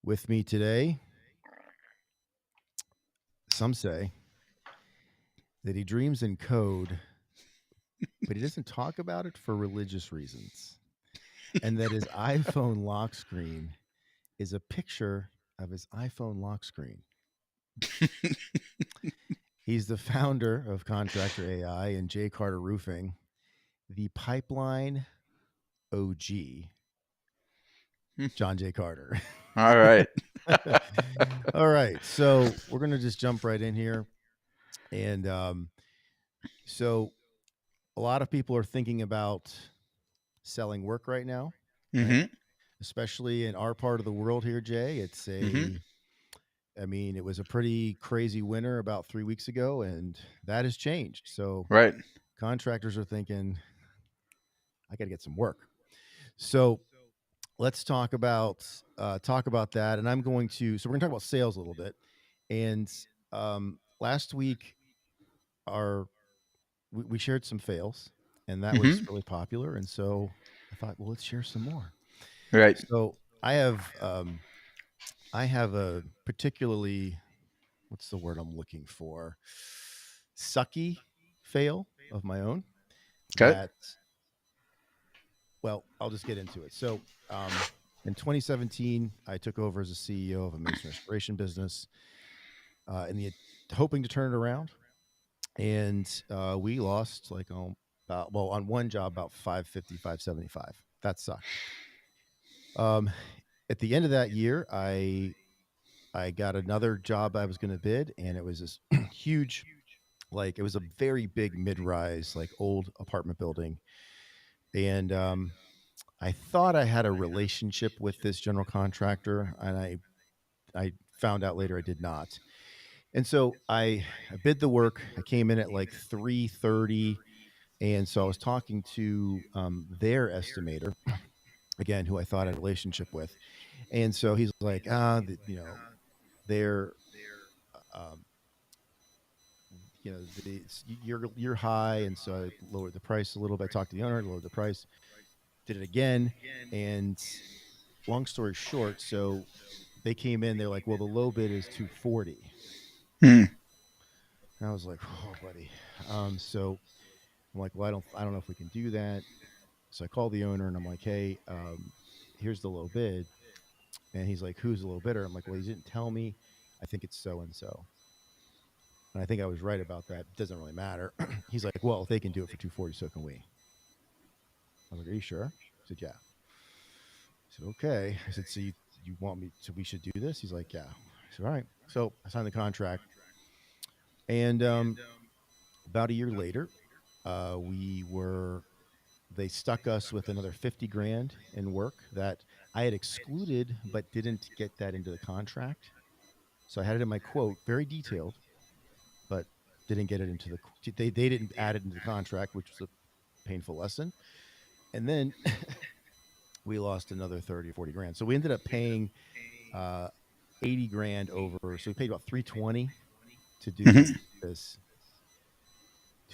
With me today, some say that he dreams in code, but he doesn't talk about it for religious reasons. And that his iPhone lock screen is a picture of his iPhone lock screen. He's the founder of Contractor AI and J. Carter Roofing, the pipeline OG, John J. Carter. All right. All right. So we're going to just jump right in here. And so a lot of people are thinking about selling work right now, right? Mm-hmm. Especially in our part of the world here, Jay. I mean, it was a pretty crazy winter about 3 weeks ago, and that has changed. So Right. contractors are thinking, I got to get some work. So let's talk about that. And I'm going to. So we're going to talk about sales a little bit. And last week, our we shared some fails, and that was Mm-hmm. really popular. And so I thought, well, let's share some more. Right. So I have a particularly, what's the word I'm looking for, sucky fail of my own. Okay. That, well, I'll just get into it. So in 2017, I took over as a CEO of a mason restoration business, hoping to turn it around, and we lost like on one job about 550, 575. That sucked. Um, at the end of that year, I got another job I was going to bid, and it was this huge, like it was a very big mid-rise, like old apartment building, and I thought I had a relationship with this general contractor, and I found out later I did not. And so I bid the work. I came in at like 3:30, and so I was talking to their estimator again, who I thought I had a relationship with, and so he's like, they're um, you're high, and so I lowered the price a little bit. I talked to the owner, lowered the price, did it again, and long story short, so they came in. They're like, "Well, the low bid is 240." Mm. And I was like, "Oh, buddy." So I'm like, "Well, I don't know if we can do that." So I called the owner, and I'm like, "Hey, here's the low bid." And he's like, "Who's the low bidder?" I'm like, "Well, he didn't tell me. I think it's so and so." And I think I was right about that. It doesn't really matter. He's like, "Well, if they can do it for 240, so can we." I was like, "Are you sure?" I said, "Yeah." I said, "Okay." I said, "So you want me to? We should do this?" He's like, "Yeah." I said, "All right." So I signed the contract, and about a year later, we were. They stuck us with another 50 grand in work that I had excluded, but didn't get that into the contract. So I had it in my quote, very detailed, but didn't get it into the. They didn't add it into the contract, which was a painful lesson. And then we lost another 30 or 40 grand. So we ended up paying uh, 80 grand over. So we paid about 320 to do Mm-hmm. this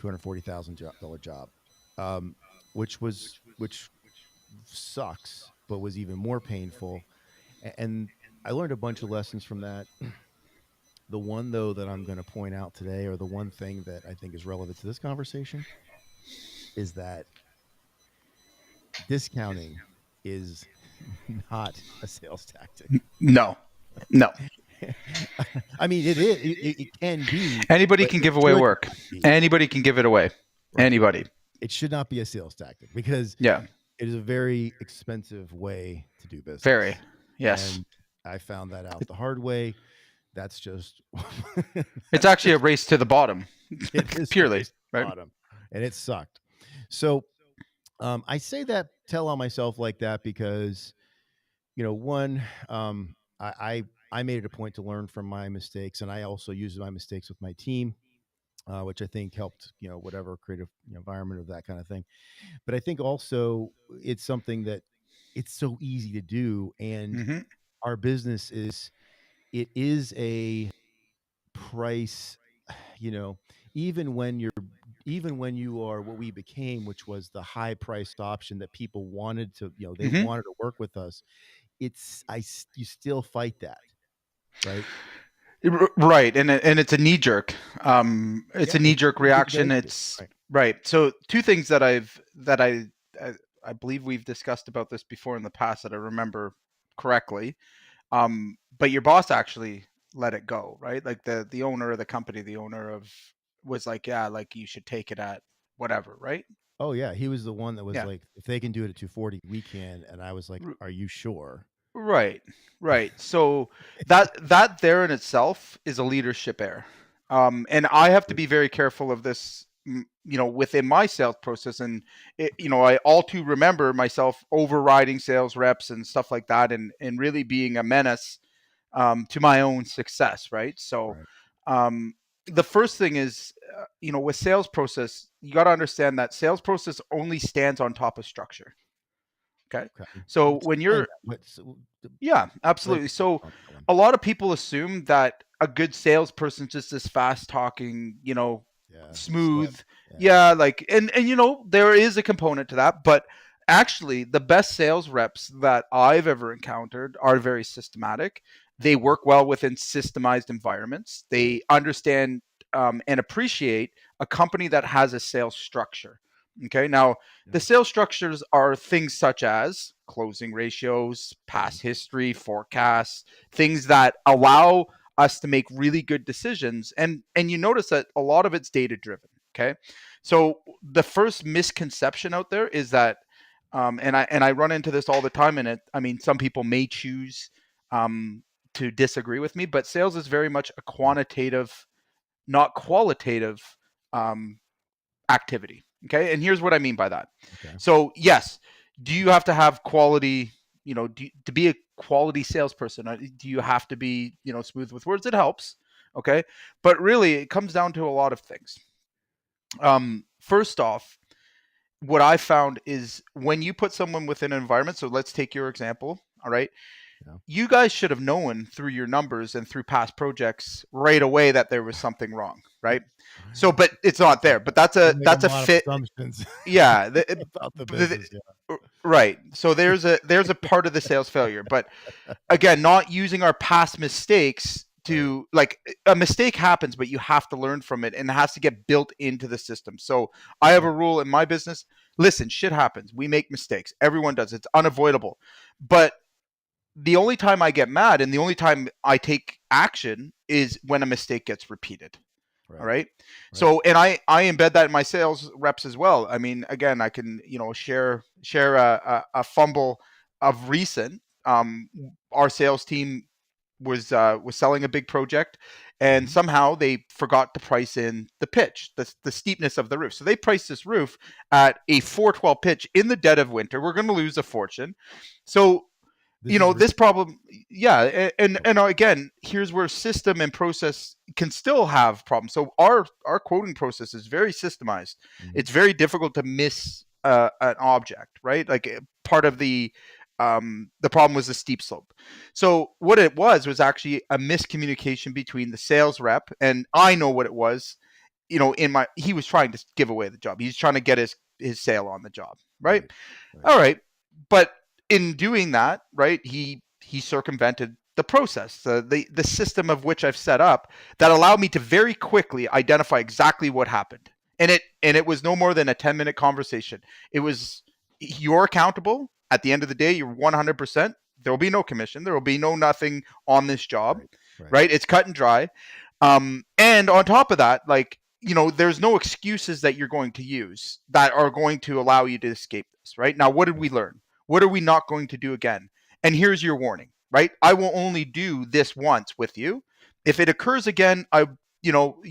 $240,000 job, um, which sucks, but was even more painful. And I learned a bunch of lessons from that. The one though that I'm going to point out today, or the one thing that I think is relevant to this conversation, is that discounting is not a sales tactic. No. No. I mean, it can be, Anybody but can it give away should work. not be. Anybody can give it away. Right. Anybody. It should not be a sales tactic because Yeah. it is a very expensive way to do Very. business. Yes. And I found that out the hard way. That's just It's that's actually a just race to the bottom. it is a Purely. race to the Right. bottom, and it sucked. So I say that, tell on myself like that because one, I made it a point to learn from my mistakes, and I also used my mistakes with my team, which I think helped, whatever creative environment of that kind of thing. But I think also it's something that it's so easy to do, and Mm-hmm. our business is a price, you know, even when you're even when you are what we became, which was the high priced option that people wanted to, they Mm-hmm. wanted to work with us. you still fight that, right? Right, and it's a knee jerk. It's Yeah, a knee jerk it's reaction. very true. It's Right. right. So two things that I believe we've discussed about this before in the past that I remember correctly. But your boss actually let it go, right? Like the owner of the company, the owner of was like, yeah, like you should take it at whatever, right? Oh yeah, he was the one that was Yeah. like, if they can do it at 240, we can. And I was like, are you sure? Right, right. So that there in itself is a leadership error, and I have to be very careful of this. Within my sales process, and I all too remember myself overriding sales reps and stuff like that, and really being a menace to my own success. Right. So, Right. um, the first thing is, with sales process, you got to understand that sales process only stands on top of structure. Okay. Okay. So when Explain you're that. yeah, Break absolutely. it down So on that one. a lot of people assume that a good salesperson is just this fast talking, Yeah. smooth. Slim. Yeah. Yeah, like and there is a component to that, but actually the best sales reps that I've ever encountered are very systematic. They Okay. work well within systemized environments. Right. They understand and appreciate a company that has a sales structure. Okay, now Yeah. the sales structures are things such as closing ratios, Mhm. past history, forecasts, things that allow us to make really good decisions. And you notice that a lot of it's data driven. Okay, so the first misconception out there is that, and I run into this all the time. And I mean, some people may choose um, to disagree with me, but sales is very much a Mhm. quantitative, not qualitative um, activity. Okay. And here's what I mean by that. Okay. So, yes, do you have to have quality, to be a quality salesperson? Do you have to be, smooth with words? It helps. Okay. But really, it comes down to a lot of things. First off, what I found is when you put someone within an environment, so let's take your example. All right. Yeah. You guys should have known through your numbers and through past projects right away that there was something wrong, right? So, but it's not Yeah. there. But that's We a made a that's a lot of fit. assumptions Yeah, about the the, business. Yeah. right. So there's a part of the sales failure, but again, not using our past mistakes Right. to like a mistake happens, but you have to learn from it and it has to get built into the system. So I have Okay. a rule in my business. Listen, shit happens. We make mistakes. Everyone does. It's unavoidable. But the only time I get mad and the only time I take action is when a mistake gets repeated. All Right. right. Right. So, and I embed that in my sales reps as well. I mean, again, I can, share a fumble of recent. Our sales team was selling a big project, and Hmm. somehow they forgot to price in the pitch, the steepness of the roof. So they priced this roof at a 412 pitch in the dead of winter. We're going to lose a fortune. So This is this recent. problem, yeah, and Okay. and again, here's where system and process can still have problems. So our quoting process is very systemized. Hmm. It's very difficult to miss an object, right? Like part of the problem was the steep slope. So what it was actually a miscommunication between the sales rep, and I know what it was. He was trying to give away the job. He's trying to get his sale on the job, right? Right. Right. All right, but in doing that, right, he circumvented the process, the system of which I've set up that allowed me to very quickly identify exactly what happened. And it was no more than a 10-minute conversation. It was you're accountable. At the end of the day, you're 100%. There will be no commission. There will be no nothing on this job, Right. Right. right? It's cut and dry. And on top of that, like, there's no excuses that you're going to use that are going to allow you to escape this, right? Now, what did Right. we learn? What are we not going to do again? And here's your warning, right? I will only do this once with you. If Right. it occurs again, you won't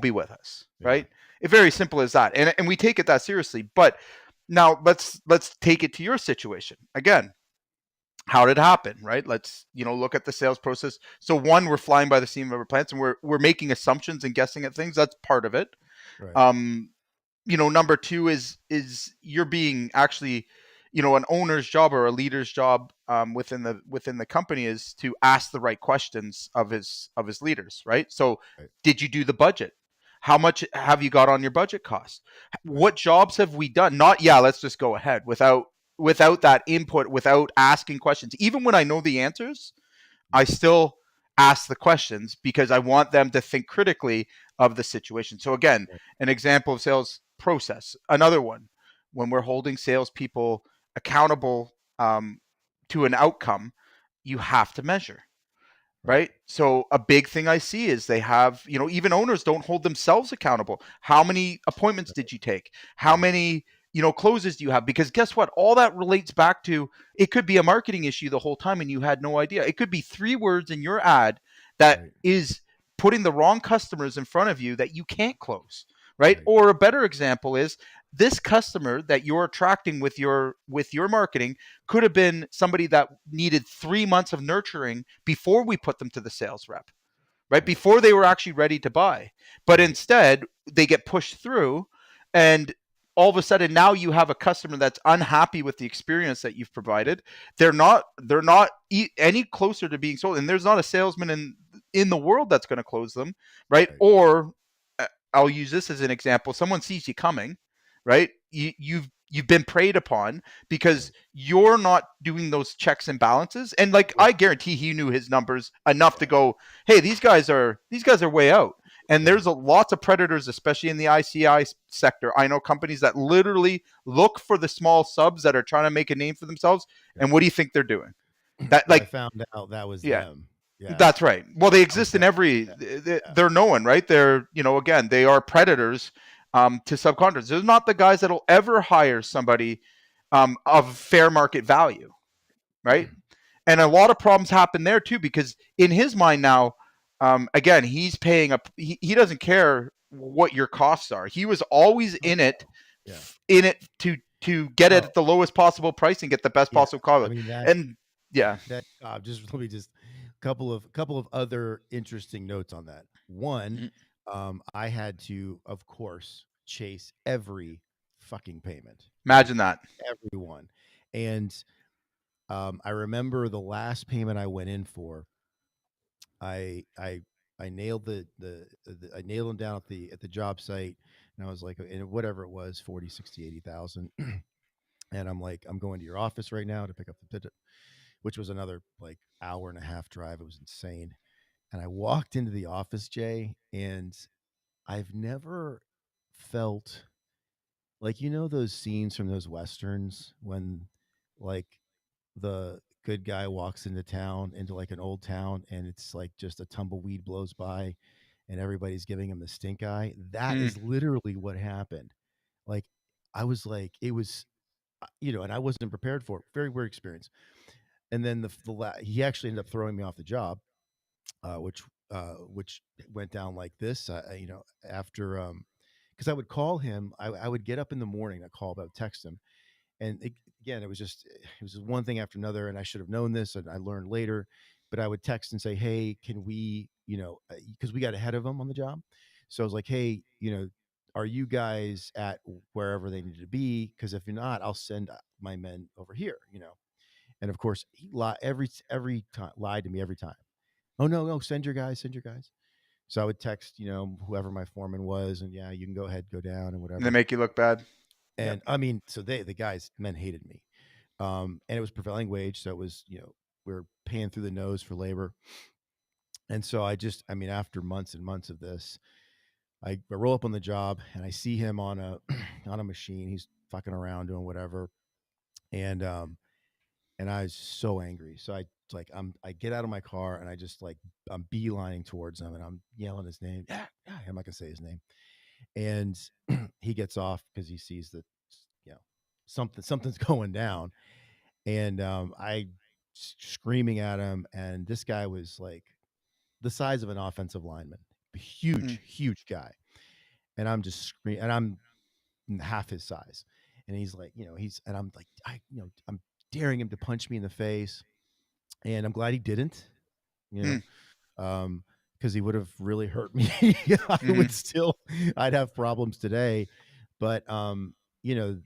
be with us, Yeah. right? It's very simple as that. And we take it that seriously. But now let's take it to your situation. Again, how did it happen, right? Let's look at the sales process. So one, we're flying by the seam of our plants and we're making assumptions and guessing at things. That's part of it. Right. um Number two is you're being actually, an owner's job or a leader's job within the company is to ask the right questions of his leaders, right? So Right. did you do the budget? How much have you got on your budget cost? Right. What jobs have we done? Not, yeah, let's just go ahead without without that input, without asking questions. Even when I know the answers, I Mm, still ask the questions because I want them to think critically of the situation. So again, right, an example of sales process. Another one, when we're holding salespeople accountable to an outcome, you have to measure, right, right? So a big thing I see is they have, even owners don't hold themselves accountable. How many appointments right, did you take? How right, many, closes do you have? Because guess what? All that relates back to, it could be a marketing issue the whole time and you had no idea. It could be 3 words in your ad that right, is putting the wrong customers in front of you that you can't close, right? right, Or a better example is this customer that you're attracting with your marketing could have been somebody that needed 3 months of nurturing before we put them to the sales rep, right? right, Before they were actually ready to buy. But right, instead, they get pushed through, and all of a sudden now you have a customer that's unhappy with the experience that you've right, provided. They're not any closer to being sold, and there's not a salesman in the world that's going to close them, right? right, Or I'll use this as an example. Someone sees you coming, right? You've been preyed upon because right. you're not doing those checks and balances. And like Well, I guarantee he knew his numbers enough to yeah, go, hey, these guys are way out. And yeah, there's lots of predators, especially in the ICI sector. I know companies that literally look for the small subs that are trying to make a name for themselves. yeah. And what do you think they're doing? That Well, I like, found out that was yeah, them. Yeah, that's right. Well, they I was exist in that. every. Yeah, yeah, They're known, right? They're again, they are predators to subcontractors. They're not the guys that'll ever hire somebody of fair market value, right? And a lot of problems happen there too because in his mind now, again, he's paying up. He doesn't care what your costs are. He was always oh, in it, yeah. to get it Oh, at the lowest possible price and get the best yeah. possible I cost. mean that And yeah, that just let me just couple of other interesting notes on that. One, mm, I had to, of course, chase every fucking payment, right? imagine that. Everyone, and I remember the last payment I went in for. I I I nailed I nailed them down at the job site, and I was like, and whatever it was, 40, 60, 80,000. And I'm like, I'm going to your office right now to pick up the pit, which was another like hour and a half drive. It was insane. And I walked into the office, Jay, and I've never felt like, those scenes from those westerns when like the good guy walks into town, into like an old town, and it's like just a tumbleweed blows by and everybody's giving him the stink eye. That Mm, is literally what happened. Like, I was like, it was, and I wasn't prepared for it. Very weird experience. And then he actually ended up throwing me off the job, which went down like this. After because I would call him, I would get up in the morning, I would text him, and again, it was just one thing after another, and I should have known this, and I learned later. But I would text and say, "Hey, can we, because we got ahead of them on the job." So I was like, "Hey, are you guys at wherever they need to be? Because if you're not, I'll send my men over here." And of course, he lied every time, lied to me every time. Oh, no, no, send your guys, send your guys. So I would text, whoever my foreman was, and yeah, you can go ahead, go down, and and they whatever. make you look bad. Yep. And I mean, so the guys, men hated me. And it was prevailing wage, so it was, we are paying through the nose for labor. And so I mean, after months and months of this, I roll up on the job and I see him on a on a machine. He's fucking around doing whatever, and I was so angry. So I get out of my car and I just like I'm beelining towards him and I'm yelling his name. Yeah, yeah, I'm not gonna say his name. And he gets off because he sees that, you know something's going down. And screaming at him, and this guy was like the size of an offensive lineman, Mm, huge, huge guy. And I'm just screaming, and I'm half his size. And he's like, and I'm like, I'm daring him to punch me in the face, and I'm glad he didn't, you mm, because he would have really hurt me. I mm-hmm. would still, I'd have problems today. But you know,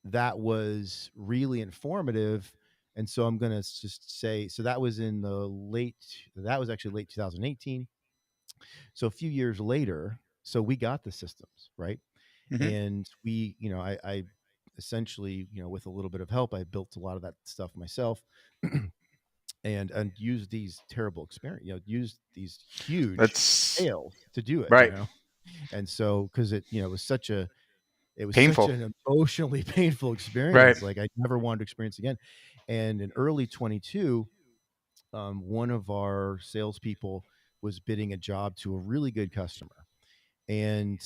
that was really informative. And so I'm gonna just say, so that was actually late 2018. So a few years later, so we got the systems right, Mm-hmm. and we, essentially, with a little bit of help, I built a lot of that stuff myself, and used these terrible experience, used these huge That's fails to do it, right. and so because it was such a it was such Painful. an emotionally painful Right. experience, like I never wanted to experience again. And in early 22, one of our salespeople was bidding a job to a really good customer, and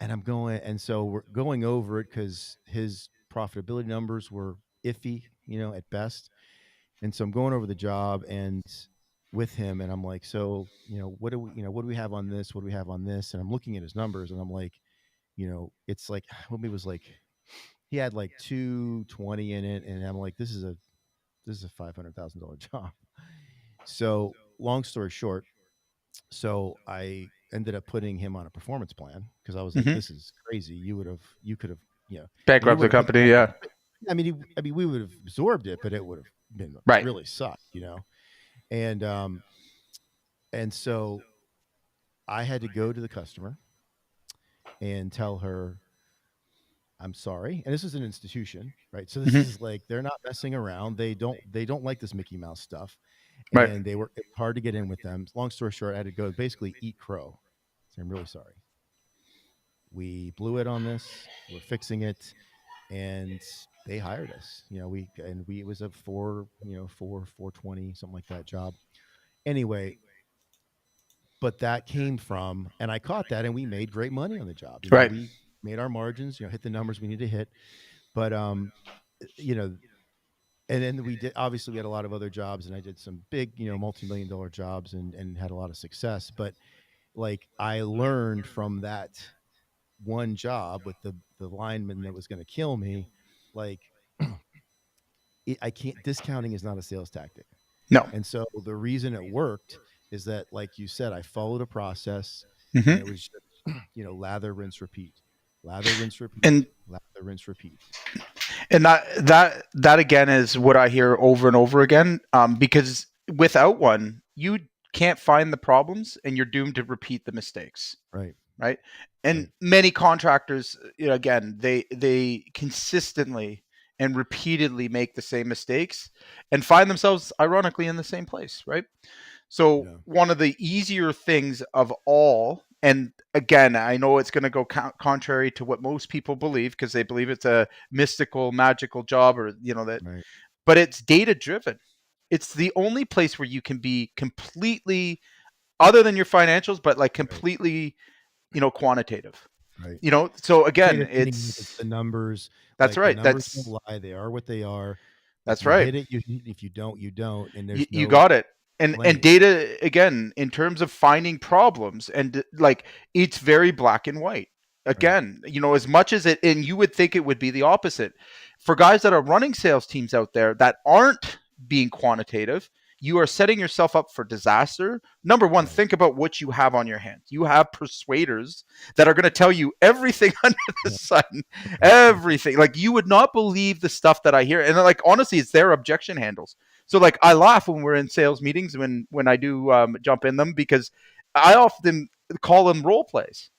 I'm going, and so we're going over it because his profitability numbers were iffy, at best. And so I'm going over the job and with him, and I'm like, so what do we have on this? What do we have on this? And I'm looking at his numbers, and I'm like, it's like what it was like. He had like 220 in it, and I'm like, this is a $500,000 job. So long story short, so I ended up putting him on a performance plan because I was like, Hmm. this is crazy. You could have, and he Bankrupt would the have hit company. all the. Yeah. I mean, we would have absorbed it, but it would have been Right. really sucked. And so I had to go to the customer and tell her, I'm sorry. And this is an institution, right? So this Hmm. is like they're not messing around. They don't like this Mickey Mouse stuff. Right. And it was hard to get in with them. Long story short, I had to go basically eat crow. So I'm really sorry. We blew it on this. We're fixing it. And they hired us. We it was a 420, something like that job. Anyway, but that came from, and I caught that, and we made great money on the job. Right. We made our margins, hit the numbers we need to hit. But you know, and then we did, obviously we had a lot of other jobs, and I did some big, multi-million dollar jobs, and had a lot of success. But like I learned from that one job with the lineman that was going to kill me, like I can't, discounting is not a sales tactic. No. And so the reason it worked is that, like you said, I followed a process, and it Hmm. was just, lather, rinse, repeat, lather, rinse, repeat, And lather, rinse, repeat. that again is what I hear over and over again. Because without one, you can't find the problems, and you're doomed to repeat the mistakes. Right. Right. And Right. many contractors, again, they consistently and repeatedly make the same mistakes and find themselves ironically in the same place. Right. So Yeah. one of the easier things of all, and again, I know it's going to go contrary to what most people believe because they believe it's a mystical, magical job, or that, Right. but it's data driven. It's the only place where you can be completely, other than your financials, but like Right. completely, quantitative. Right. So again, Data meaning like it's it's the numbers. that's Like the right. numbers don't That's lie. They are what they are. If that's you right. hit it, you hit. If you don't, you don't. And you, there's you no got it. And blame. data, again, in terms of finding problems, and like it's very black and white. Right. Again, as much as it, and you would think it would be the opposite for guys that are running sales teams out there that aren't being quantitative. You are setting yourself up for disaster. Number one, Right. think about what you have on your hands. You have persuaders that are going to tell you everything under the sun, everything. Like you would not believe the stuff that I hear, and like honestly, it's their objection handles. So like I laugh when we're in sales meetings when I do jump in them because I often call them role plays.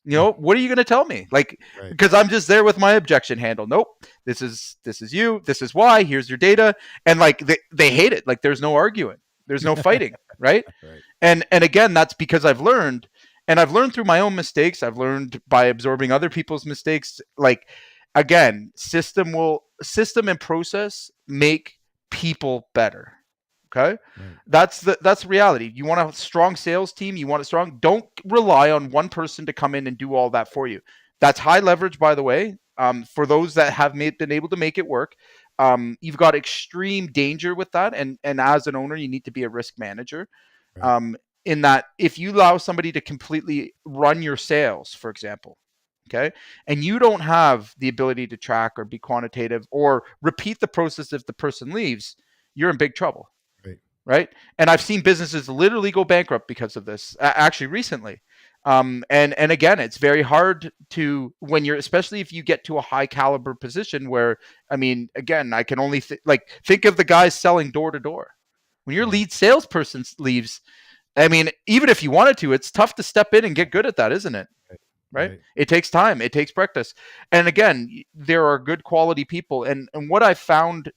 What are you going to tell me? Like, Right. because I'm just there with my objection handle. Nope, this is you. This is why. Here's your data, and like they hate it. Like there's no arguing. There's no fighting, right? Right. And again, that's because I've learned, and I've learned through my own mistakes. I've learned by absorbing other people's mistakes. Like again, system and process make people better. Okay. Right. That's reality. You want a strong sales team, you want it strong. Don't rely on one person to come in and do all that for you. That's high leverage, by the way. For those that have been able to make it work, you've got extreme danger with that. And as an owner, you need to be a risk manager. Right. Um, in that, if you allow somebody to completely run your sales, for example, okay, and you don't have the ability to track or be quantitative or repeat the process if the person leaves, you're in big trouble, Right. right? And I've seen businesses literally go bankrupt because of this. Actually, recently, and again, it's very hard to when you're, especially if you get to a high caliber position where, I mean, again, I can only think of the guys selling door to door. When your Right. lead salesperson leaves, I mean, even if you wanted to, it's tough to step in and get good at that, isn't it? Right. right? Right. It takes time, it takes practice. And again, there are good quality people. And what I found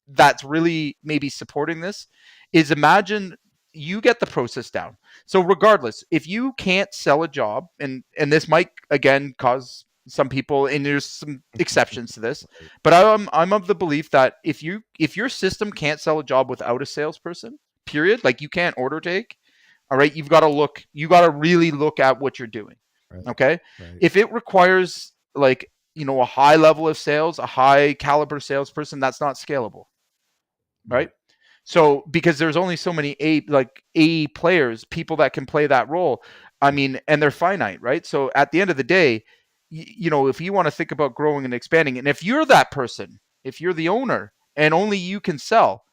that's really maybe supporting this is, imagine you get the process down. So regardless, if you can't sell a job, and this might again cause some people, and there's some exceptions to this, Right. but I'm of the belief that if your system can't sell a job without a salesperson, period, like you can't order take, all right, you got to really look at what you're doing. Right. Okay? Right. If it requires, like, a high level of sales, a high caliber salesperson, that's not scalable, right? Right. So because there's only so many A players, people that can play that role. I Right. mean, and they're finite, right? So at the end of the day, if you want to think about growing and expanding, and if you're that person, if you're the owner and only you can sell,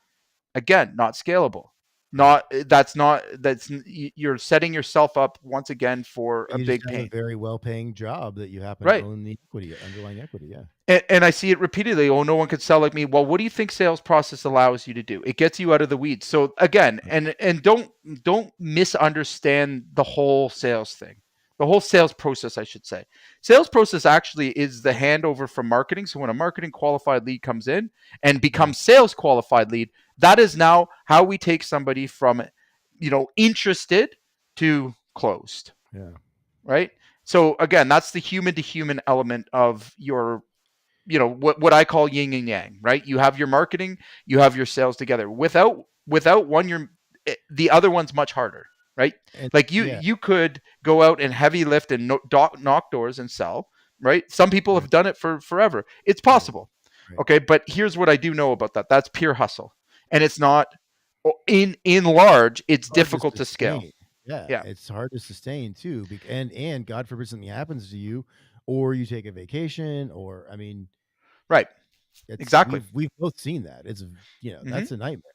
again, not scalable. Right. Not that's not that's you're setting yourself up once again for And a you just big have a pain. very well-paying job that you happen to Right. own the equity, underlying equity. Yeah. And I see it repeatedly. Oh, no one could sell like me. Well, what do you think sales process allows you to do? It gets you out of the weeds. So again, Right. and don't misunderstand the whole sales thing, the whole sales process, I should say. Sales process actually is the handover from marketing. So when a marketing qualified lead comes in and Yeah. becomes sales qualified lead, that is now how we take somebody from, interested to closed, Yeah. right? So again, that's the human to human element of your, what I call yin and yang, right? You have your marketing, you have your sales together. Without one, the other one's much harder, right? And Like you yeah. you could go out and heavy lift and knock doors and sell, right? Some people Right. have done it for forever. It's Right. possible. Right. Okay, but here's what I do know about that. That's pure hustle. And it's not, in large, it's Hard to difficult to scale. sustain. Yeah, Yeah. it's hard to sustain too, and God forbid something happens to you, or you take a vacation, or I mean, Right. it's Exactly. we've both seen that. Mhm. That's a nightmare.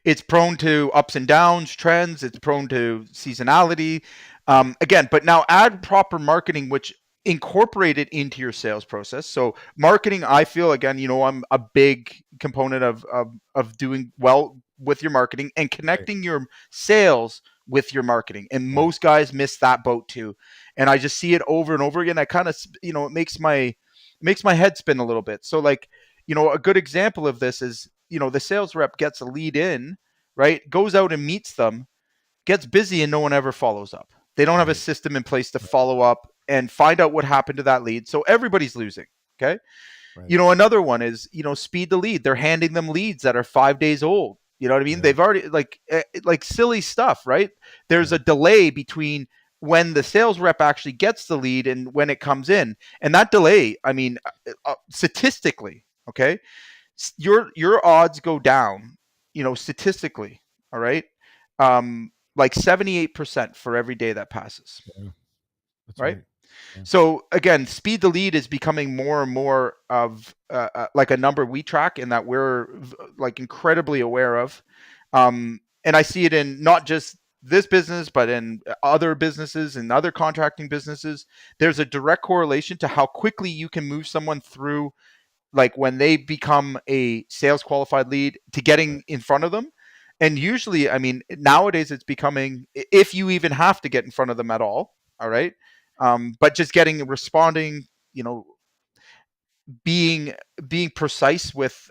It's prone to ups and downs, trends. It's prone to seasonality. Again, but now add proper marketing, which incorporate it into your sales process. So marketing, I feel, again, I'm a big component of doing well with your marketing and Right. connecting your sales with your marketing. And Yeah. most guys miss that boat too. And I just see it over and over again. I kind of, it makes my head spin a little bit. So like, a good example of this is, the sales rep gets a lead in, right? Goes out and meets them, gets busy, and no one ever follows up. They don't have a Right. system in place to Right. follow up and find out what happened to that lead. So everybody's losing. Okay. Right. Another one is, speed the lead. They're handing them leads that are 5 days old. You know what I mean? Yeah. They've already, like silly stuff, right? There's Yeah. a delay between when the sales rep actually gets the lead and when it comes in. And that delay, I mean, statistically, okay, your odds go down, statistically, all right, like 78% for every day that passes, Yeah. That's right? right. Yeah. So again, speed to lead is becoming more and more of, like a number we track and that we're like incredibly aware of. And I see it in not just this business, but in other businesses and other contracting businesses. There's a direct correlation to how quickly you can move someone through, like when they become a sales qualified lead, to Right. getting in front of them. And usually, I mean, nowadays it's becoming, if you even have to get in front of them at all right, but just getting, responding, you know being being precise with,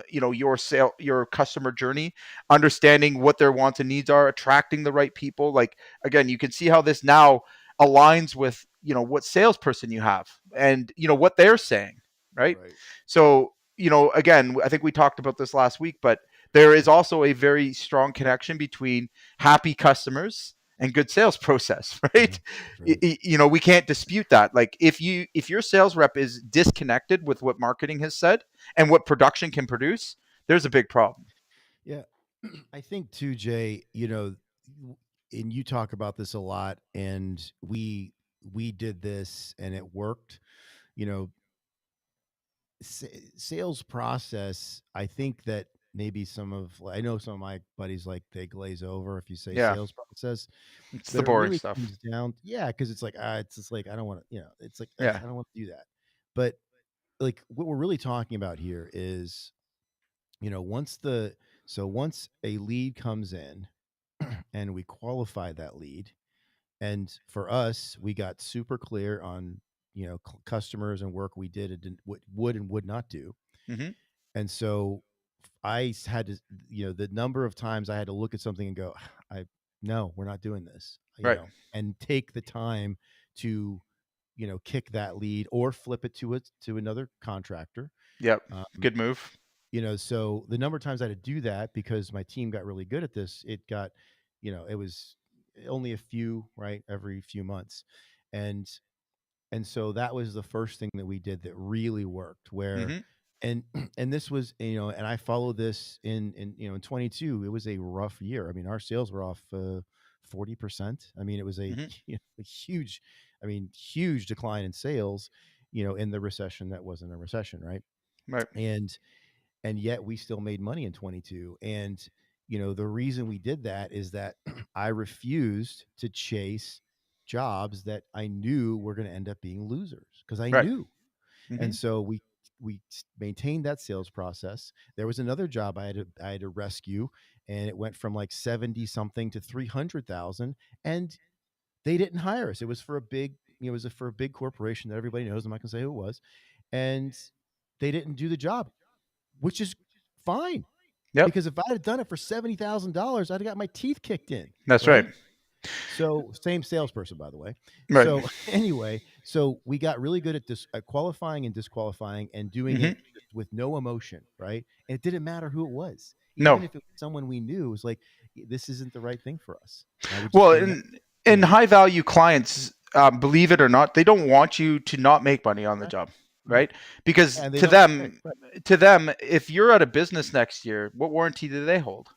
your customer journey, understanding what their wants and needs are, attracting the right people. Like, again, you can see how this now aligns with, what salesperson you have and, what they're saying, right? Right. So, again, I think we talked about this last week, but there is also a very strong connection between happy customers and good sales process, Yeah. right? That's right. We can't dispute that. Like, if your sales rep is disconnected with what marketing has said and what production can produce, there's a big problem. Yeah. I think too, Jay, and you talk about this a lot, and we did this and it worked. You know, sales process, I think that maybe I know some of my buddies, like, they glaze over if you say Yeah, sales process, it's the but it boring really stuff. comes down, yeah, because it's like, it's just like, I don't want to, it's like, Yeah. I don't want to do that. But like, what we're really talking about here is, once once a lead comes in and we qualify that lead, And for us, we got super clear on, customers and work we did and would and would not do. Mm-hmm. And so had to, the number of times I had to look at something and go, I no, we're not doing this, Right. and take the time to, kick that lead or flip it to another contractor. Yep. Um, Good move. so the number of times I had to do that because my team got really good at this, it got, it was only a few, right, every few months. And so that was the first thing that we did that really worked, where Mm-hmm. and and this was, and I followed this in 22. It was a rough year. I mean, our sales were off 40%. I mean, it was a, Mm-hmm. a huge, huge decline in sales, in the recession that wasn't a recession, right? Right. And yet we still made money in 22. And the reason we did that is that I refused to chase jobs that I knew were going to end up being losers, because I Right. knew. Mm-hmm. And so we maintained that sales process. There was another job I had to rescue, and it went from like 70 something to 300,000, and they didn't hire us. It was for a big, it was for a big corporation that everybody knows. I'm not going to say who it was. And they didn't do the job, which is fine, Yep. because if I had done it for $70,000, I'd have got my teeth kicked in, That's right. right? So same salesperson, by the way. Right. So anyway, so we got really good at this, at qualifying and disqualifying, and doing Mm-hmm. it just with no emotion, right? And it didn't matter who it was, No. even if it was someone we knew. It was like, this isn't the right thing for us. And I would just Well, say no. in Yeah, high value clients, believe it or not, they don't want you to not make money on the right, job, right. right? Because And they don't. Right, right, to them, if you're out of business next year, what warranty do they hold?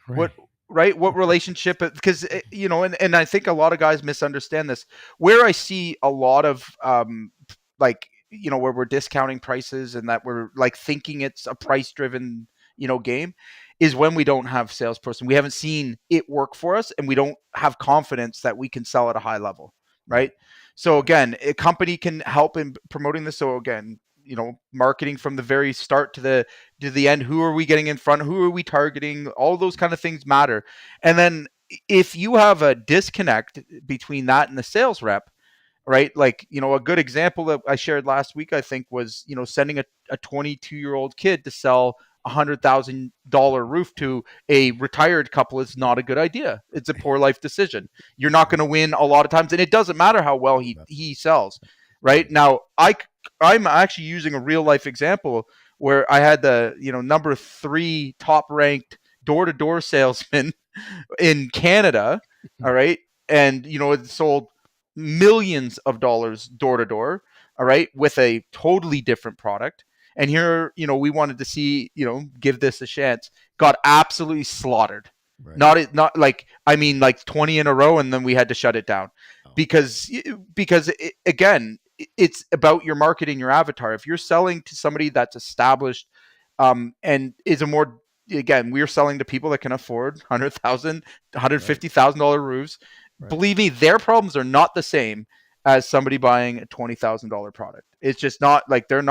right, What right? What relationship? Because and I think a lot of guys misunderstand this. Where I see a lot of like where we're discounting prices and that we're like thinking it's a price driven game is when we don't have salesperson. We haven't seen it work for us, and we don't have confidence that we can sell at a high level, right? right, So right, again, a company can help in promoting this. So again, marketing from the very start to the end. Who are we getting in front? Who are we targeting? All those kind of things matter. And then if you have a disconnect between that and the sales rep, right? Like, a good example that I shared last week, I think, was, sending a 22-year-old kid to sell $100,000 roof to a retired couple is not a good idea. It's a poor life decision. You're not going right, to win a lot of times, and it doesn't matter how well right, he sells. Right right, now, I'm actually using a real life example where I had the number 3 top ranked door to door salesman in Canada. All right. And, it sold millions of dollars door to door. All right. With a totally different product. And here, we wanted to see, give this a chance. Got absolutely slaughtered. right. Not like, I mean, like 20 in a row, and then we had to shut it down Oh, because again, it's about your marketing, your avatar. If you're selling to somebody that's established, and is a more, again, we're selling to people that can afford 100,000, right, $150,000 roofs. right. Believe me, their problems are not the same as somebody buying a $20,000 product. It's just not like they're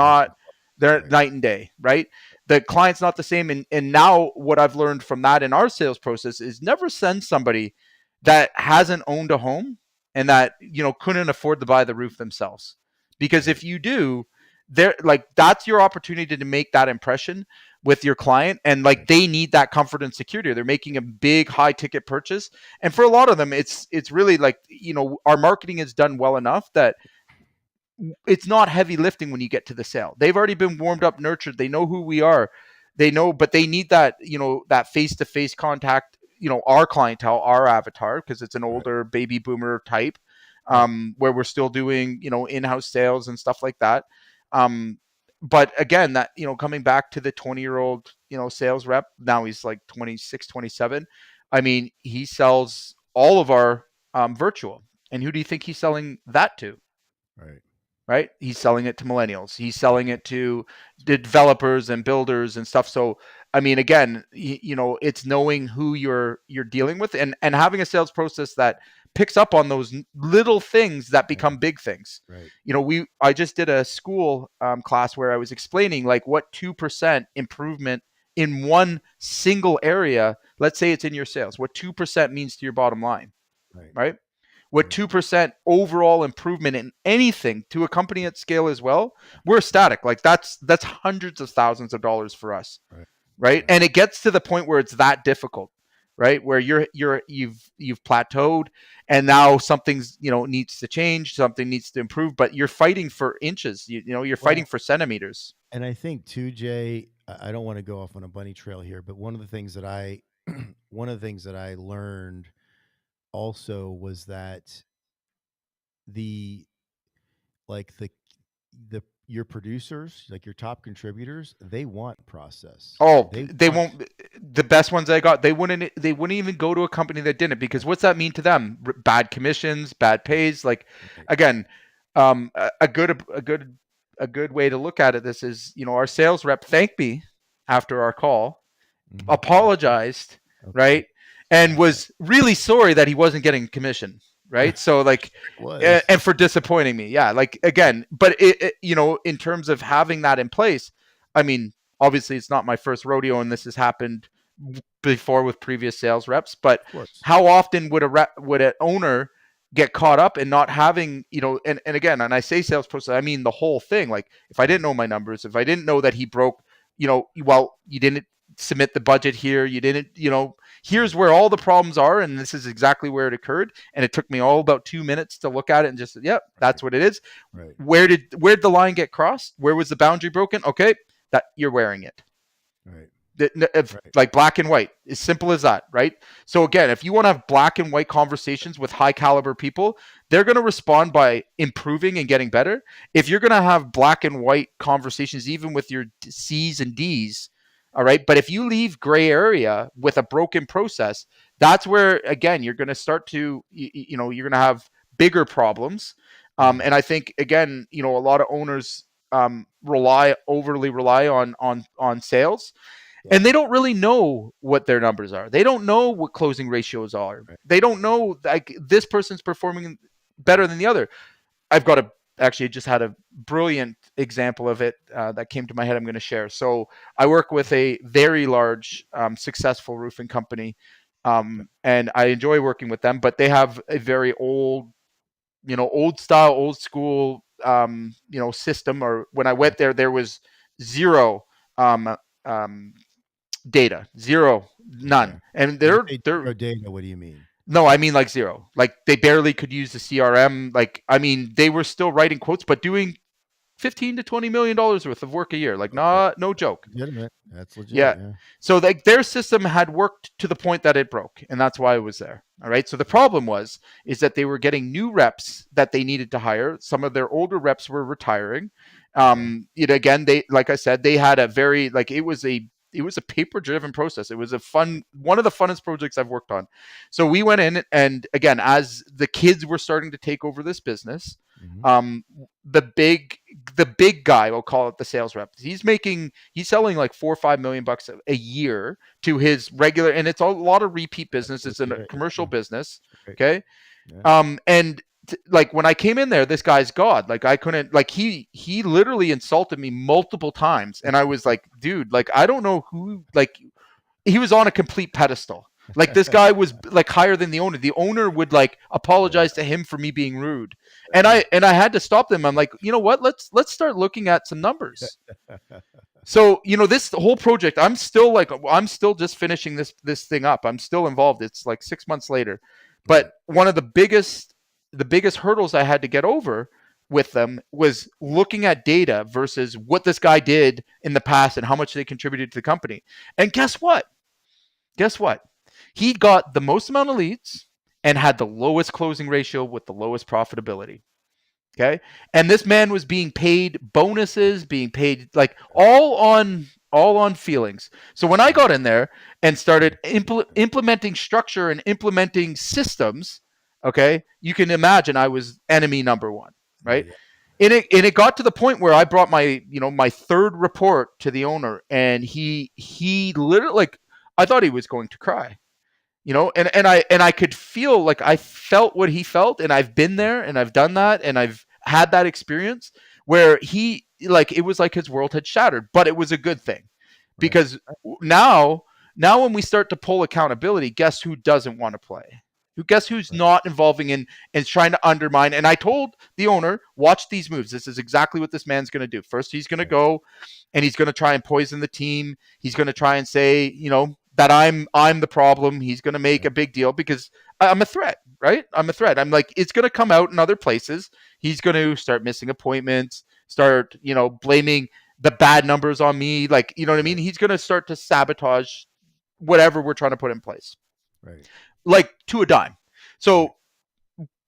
Right, night and day, right? The client's not the same. And now what I've learned from that in our sales process is never send somebody that hasn't owned a home and that, couldn't afford to buy the roof themselves. Because right, if you do, they're like, that's your opportunity to make that impression with your client, and like right, they need that comfort and security. They're making a big high ticket purchase, and for a lot of them it's really like, our marketing is done well enough that it's not heavy lifting when you get to the sale. They've already been warmed up, nurtured. They know who we are. They know, but they need that, that face to face contact, our clientele, our avatar, because it's an right, older baby boomer type, right, where we're still doing, in house sales and stuff like that. Um, but again, that, coming back to the 20-year-old, sales rep, now he's like 26, 27. I mean, he sells all of our virtual. And who do you think he's selling that to? right. Right? He's selling it to millennials. He's selling it to the developers and builders and stuff. So, I mean, again, it's knowing who you're dealing with, and having a sales process that picks up on those little things that Yeah, become big things. right, I just did a school class where I was explaining like what 2% improvement in one single area, let's say it's in your sales, what 2% means to your bottom line, right, right? with Right. 2% overall improvement in anything to a company at scale as well, we're ecstatic. Like that's hundreds of thousands of dollars for us, Right. right? Right. And it gets to the point where it's that difficult, right? Where you've plateaued, and now something's, needs to change, something needs to improve, but you're fighting for inches. You're fighting Well, for centimeters. and I think too, Jay, I don't want to go off on a bunny trail here, but one of the things that I one of the things that I learned also was that the the your producers, like your top contributors, they want process. Oh, They they want won't. The best ones I got, they wouldn't. They wouldn't even go to a company that didn't, because right, what's that mean to them? Bad commissions, bad right, pays. Like, right. again, a good way to look at it. This is, our sales rep thanked me after our call, Okay. apologized, Okay. right, and Okay. was really sorry that he wasn't getting commission, right? So like, Sure was. and for disappointing me, yeah. Like, again, but in terms of having that in place, I mean, obviously it's not my first rodeo, and this has happened before with previous sales reps. But Of course. how often would an owner get caught up in not having, and again, and I say sales process, I mean the whole thing. Like, if I didn't know my numbers, if I didn't know that he broke, well, you didn't submit the budget here, you didn't, here's where all the problems are, and this is exactly where it occurred, and it took me all about 2 minutes to look at it and just, yep, Right. that's what it is. Right. Where did the line get crossed? Where was the boundary broken? Okay, that you're wearing it. Right. Right. Like black and white, as simple as that, right? So again, if you want to have black and white conversations with high caliber people, they're going to respond by improving and getting better. If you're going to have black and white conversations, even with your C's and D's, all right, but if you leave gray area with a broken process, that's where, again, you're going to start to, you're going to have bigger problems. Yeah. And I think, again, a lot of owners overly rely on sales, Yeah. and they don't really know what their numbers are. They don't know what closing ratios are. Right. They don't know, like, this person's performing better than the other. I've got a actually just had a brilliant example of it that came to my head. I'm going to share. So I work with a very large, successful roofing company, Okay. and I enjoy working with them. But they have a very old, old style, old school, system. Or when I Okay. went there, there was zero um, um, data, zero, Okay. none. And When you they're say they're zero data, what do you mean? no, I mean like zero. Like, they barely could use the CRM. Like, I mean, they were still writing quotes, but doing 15 to $20 million worth of work a year. Like, Okay. not no joke. Legitimate. That's legit. Yeah. Yeah. So like, their system had worked to the point that it broke, and that's why it was there. All right. So the problem was is that they were getting new reps that they needed to hire. Some of their older reps were retiring. Okay. Again, they, like I said, they had a very, like, it was a paper driven process. It was one of the funnest projects I've worked on. So we went in, and again, as the kids were starting to take over this business, Hmm. um, the big guy, we'll call it the sales rep, he's selling like 4 or 5 million bucks a year to his regular, and it's a lot of repeat That's business. It's a legit. commercial Yeah. business. That's great. Okay. Yeah. And like, when I came in there, this guy's God. Like, I couldn't, like, he literally insulted me multiple times, and I was like, dude, like, I don't know who, like, he was on a complete pedestal. Like, this guy was like higher than the owner. The owner would like Yeah. apologize to him for me being rude, and Yeah. I had to stop them. I'm like, you know what? Let's start looking at some numbers. So, this whole project, I'm still just finishing this thing up. I'm still involved. It's like 6 months later, but Right. one of the biggest hurdles I had to get over with them was looking at data versus what this guy did in the past and how much they contributed to the company. And guess what? Guess what? He got the most amount of leads and had the lowest closing ratio with the lowest profitability. Okay. And this man was being paid bonuses, being paid, like, all on feelings. So when I Right. got in there and started implementing structure and implementing systems, okay, you can imagine I was enemy number one, Oh right? yeah. And it got to the point where I brought my third report to the owner, and he literally, like, I thought he was going to cry, and I could feel, like, I felt what he felt, and I've been Yeah. there, and I've done that, and I've had that experience where he, like, it was like his world had shattered, but it was a good thing, Right. because now when we start to pull accountability, guess who doesn't want to play? Guess who's Right. not involving in and trying to undermine? And I told the owner, watch these moves. This is exactly what this man's going to do. First, he's going to Right. go and he's going to try and poison the team. He's going to try and say, that I'm the problem. He's going to make Right. a big deal because I'm a threat, right? I'm a threat. I'm like, it's going to come out in other places. He's going to start missing appointments, start, blaming the bad numbers on me. Like, you know what I mean? Right. He's going to start to sabotage whatever we're trying to put in place, Right. like to a dime. Right. So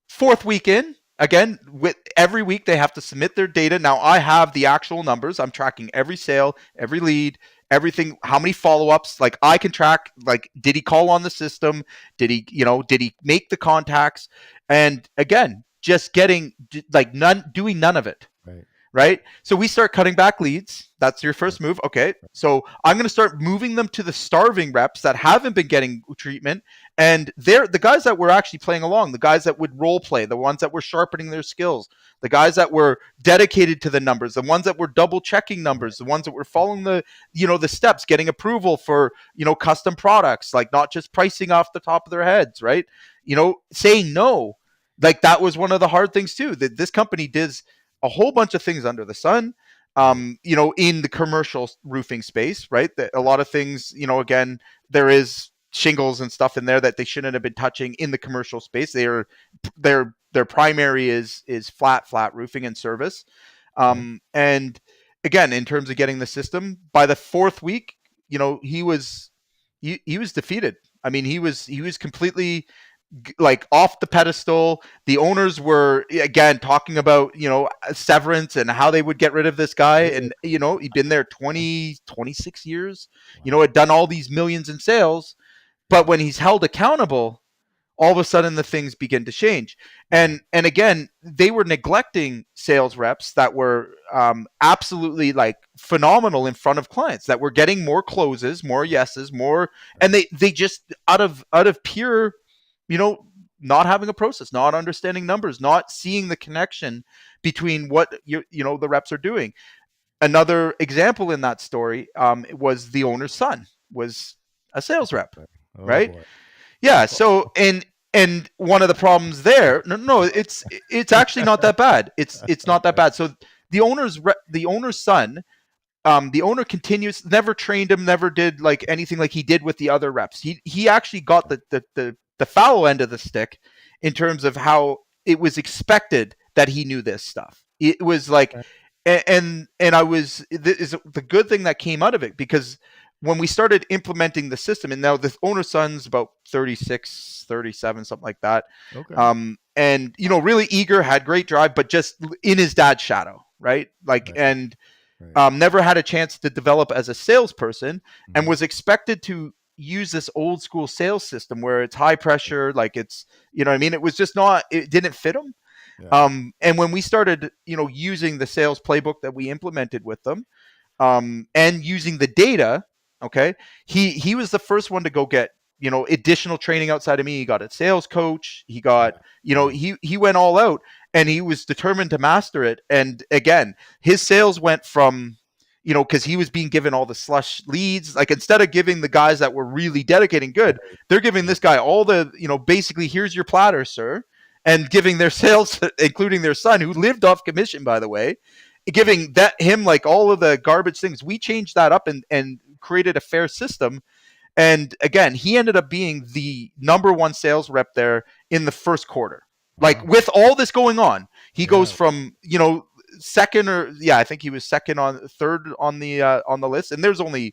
fourth week in, again, with every week they have to submit their data. Now I have the actual numbers. I'm tracking every sale, every lead, everything, how many follow-ups. Like I can track, like, did he call on the system? Did he make the contacts? And again, just getting like doing none of it. Right. Right? So we start cutting back leads. That's your Right. first move. Okay. So I'm going to start moving them to the starving reps that haven't been getting treatment. And they're the guys that were actually playing along, the guys that would role play, the ones that were sharpening their skills, the guys that were dedicated to the numbers, the ones that were double checking Right. numbers, the ones that were following the steps, getting approval for, custom products, like not just pricing off the top of their heads, right? Saying no. Like that was one of the hard things too. That this company does a whole bunch of things under the sun, Right. in the commercial roofing space, right? That a lot of things, again, there is shingles and stuff in there that they shouldn't have been touching in the commercial space. Their primary is flat roofing and service. Right. And again, in terms of getting the system, by the fourth week, he was defeated. I mean, he was completely like off the pedestal. The owners were again talking about severance and how they would get rid of this guy, Really? and he'd been there 26 years, Wow. had done all these millions in sales, but when he's held accountable, all of a sudden the things begin to change. Right. And again, they were neglecting sales reps that were absolutely like phenomenal in front of clients, that were getting more closes, more yeses, more. And Right. they just out of pure, you know not having a process, not understanding numbers, not seeing the connection between what the reps are doing. Another example in that story, was the owner's son was a sales rep, Okay. Oh right? boy. Yeah. So and one of the problems there, no, it's actually not that bad. It's not that Okay. bad. So the owner's son, the owner continues, never trained him, never did like anything like he did with the other reps. He actually got the foul end of the stick in terms of how it was expected that he knew this stuff. It was like, Okay. and I was is the good thing that came out of it, because when we started implementing the system, and now the owner's son's about 36, 37, something like that, Okay. and really eager, had great drive, but just in his dad's shadow, right? Like, Right. and Right. never had a chance to develop as a salesperson, and Hmm. was expected to use this old school sales system where it's high pressure, like it's, what I mean? It was just not, it didn't fit him. Yeah. And when we started, using the sales playbook that we implemented with them, and using the data, okay, he was the first one to go get additional training outside of me. He got a sales coach. He got Yeah. Yeah. he went all out, and he was determined to master it. And again, his sales went from because he was being given all the slush leads. Like, instead of giving the guys that were really dedicating good, Right. they're giving Right. this guy all the basically, here's your platter, sir, and giving their sales, including their son, who lived off commission, by the way, giving that him like all of the garbage things. We changed that up and created a fair system. And again, he ended up being the number one sales rep there in the first quarter. Like, Wow. with all this going on, he goes Yeah. from second, or yeah, I think he was third on the list, and there's only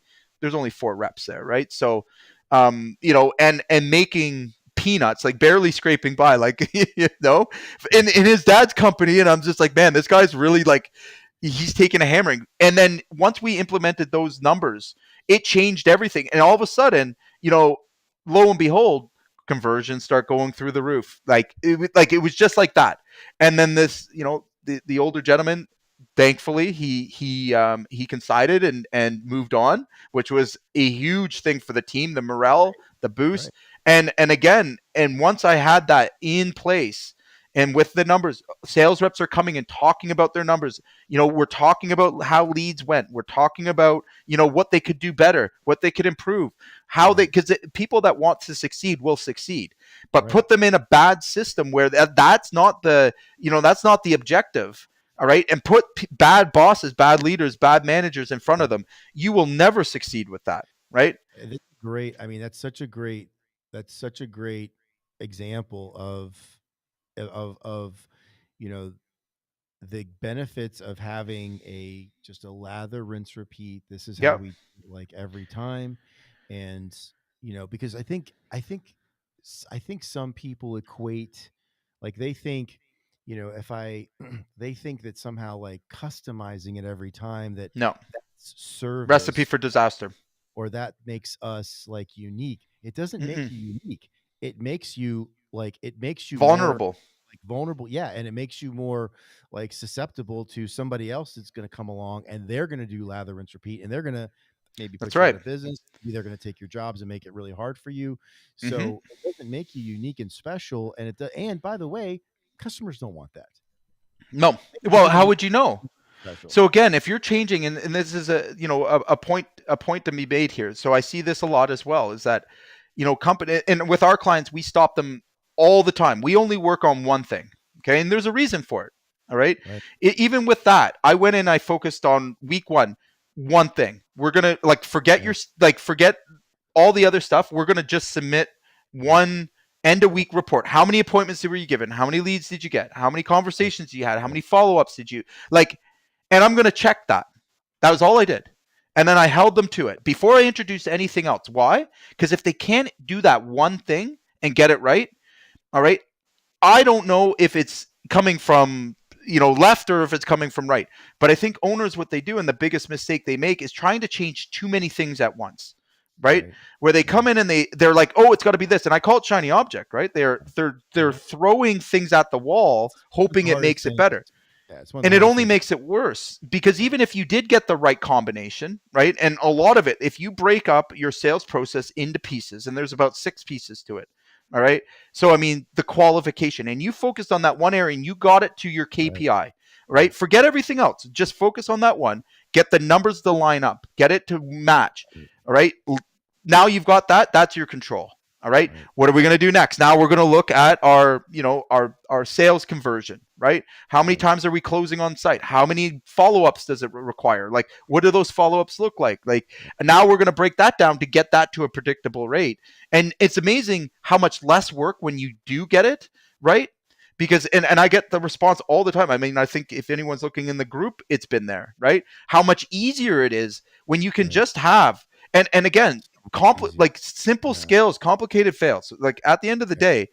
four reps there, right? So, and making peanuts, like barely scraping by, like in his dad's company. And I'm just like, man, this guy's really like, he's taking a hammering. And then once we implemented those numbers, it changed everything. And all of a sudden, lo and behold, conversions start going through the roof. Like it was just like that. And then this, the older gentleman, thankfully, he coincided and moved on, which was a huge thing for the team, the morale, the Right. boost. And again, and once I had that in place, and with the numbers, sales reps are coming and talking about their numbers. We're talking about how leads went. We're talking about what they could do better, what they could improve. how they, Right. because people that want to succeed will succeed, but Right. put them in a bad system where that's not the, that's not the objective. All right. And put bad bosses, bad leaders, bad managers in front of Right. them. You will never succeed with that. Right. That's great. I mean, that's such a great example of you know the benefits of having a just a lather, rinse, repeat. This is how Yeah. we do it, like every time, and because I think some people equate, like they think, if I they think that somehow like customizing it every time No. that's Recipe service for disaster. or that makes us like unique. It doesn't make Mm-mm. you unique. It makes you more Vulnerable. like vulnerable. Yeah, and it makes you more like susceptible to somebody else that's going to come along and they're going to do lather, rinse, repeat, and they're going to maybe That's put you out right. of business. Maybe they're going to take your jobs and make it really hard for you. Mm-hmm. So it doesn't make you unique and special. And by the way, customers don't want that. No. They want Well, you to how be would you know? special. So again, if you're changing, and this is a point to be made here. So I see this a lot as well, is that, company, and with our clients, we stop them all the time. We only work on one thing. Okay. And there's a reason for it. All right. Right. Even with that, I went in, I focused on week one thing. We're going to like Yeah. forget all the other stuff. We're going to just submit Right. one end of week report. How many appointments were you given? How many leads did you get? How many Right. conversations you had? How Right. many follow-ups did you like? And I'm going to check that. That was all I did. And then I held them to it before I introduced anything else. Why? Because if they can't do that one thing and get it right, all right, I don't know if it's coming from, left, or if it's coming from right. But I think owners, what they do, and the biggest mistake they make, is trying to change too many things at once. Right? Right. Where they Yeah. come in and they're like, oh, it's got to be this, and I call it shiny object. Right? They're Yeah. throwing things at the wall, One of hoping the it hardest makes it things. better, Yeah, it's one of the and it hardest only things. makes it worse, because even if you did get the right combination, right, and a lot of it, if you break up your sales process into pieces, and there's about 6 pieces to it, all right, so I mean the qualification, and you focused on that one area and you got it to your Right. KPI, right, Right. forget everything else, just focus on that one, get the numbers to line up, get it to match, Right. all right, now you've got that, that's your control. All right. Right. What are we going to do next? Now we're going to look at our sales conversion, right? How many Right. times are we closing on site? How many follow-ups does it require? Like, what do those follow-ups look like? Like, and now we're going to break that down to get that to a predictable rate. And it's amazing how much less work when you do get it, right? Because and I get the response all the time. I mean, I think if anyone's looking in the group, it's been there, right? How much easier it is when you can Right. just have, and again, Easy. like simple Yeah. skills, complicated fails. Like at the end of the Right. day,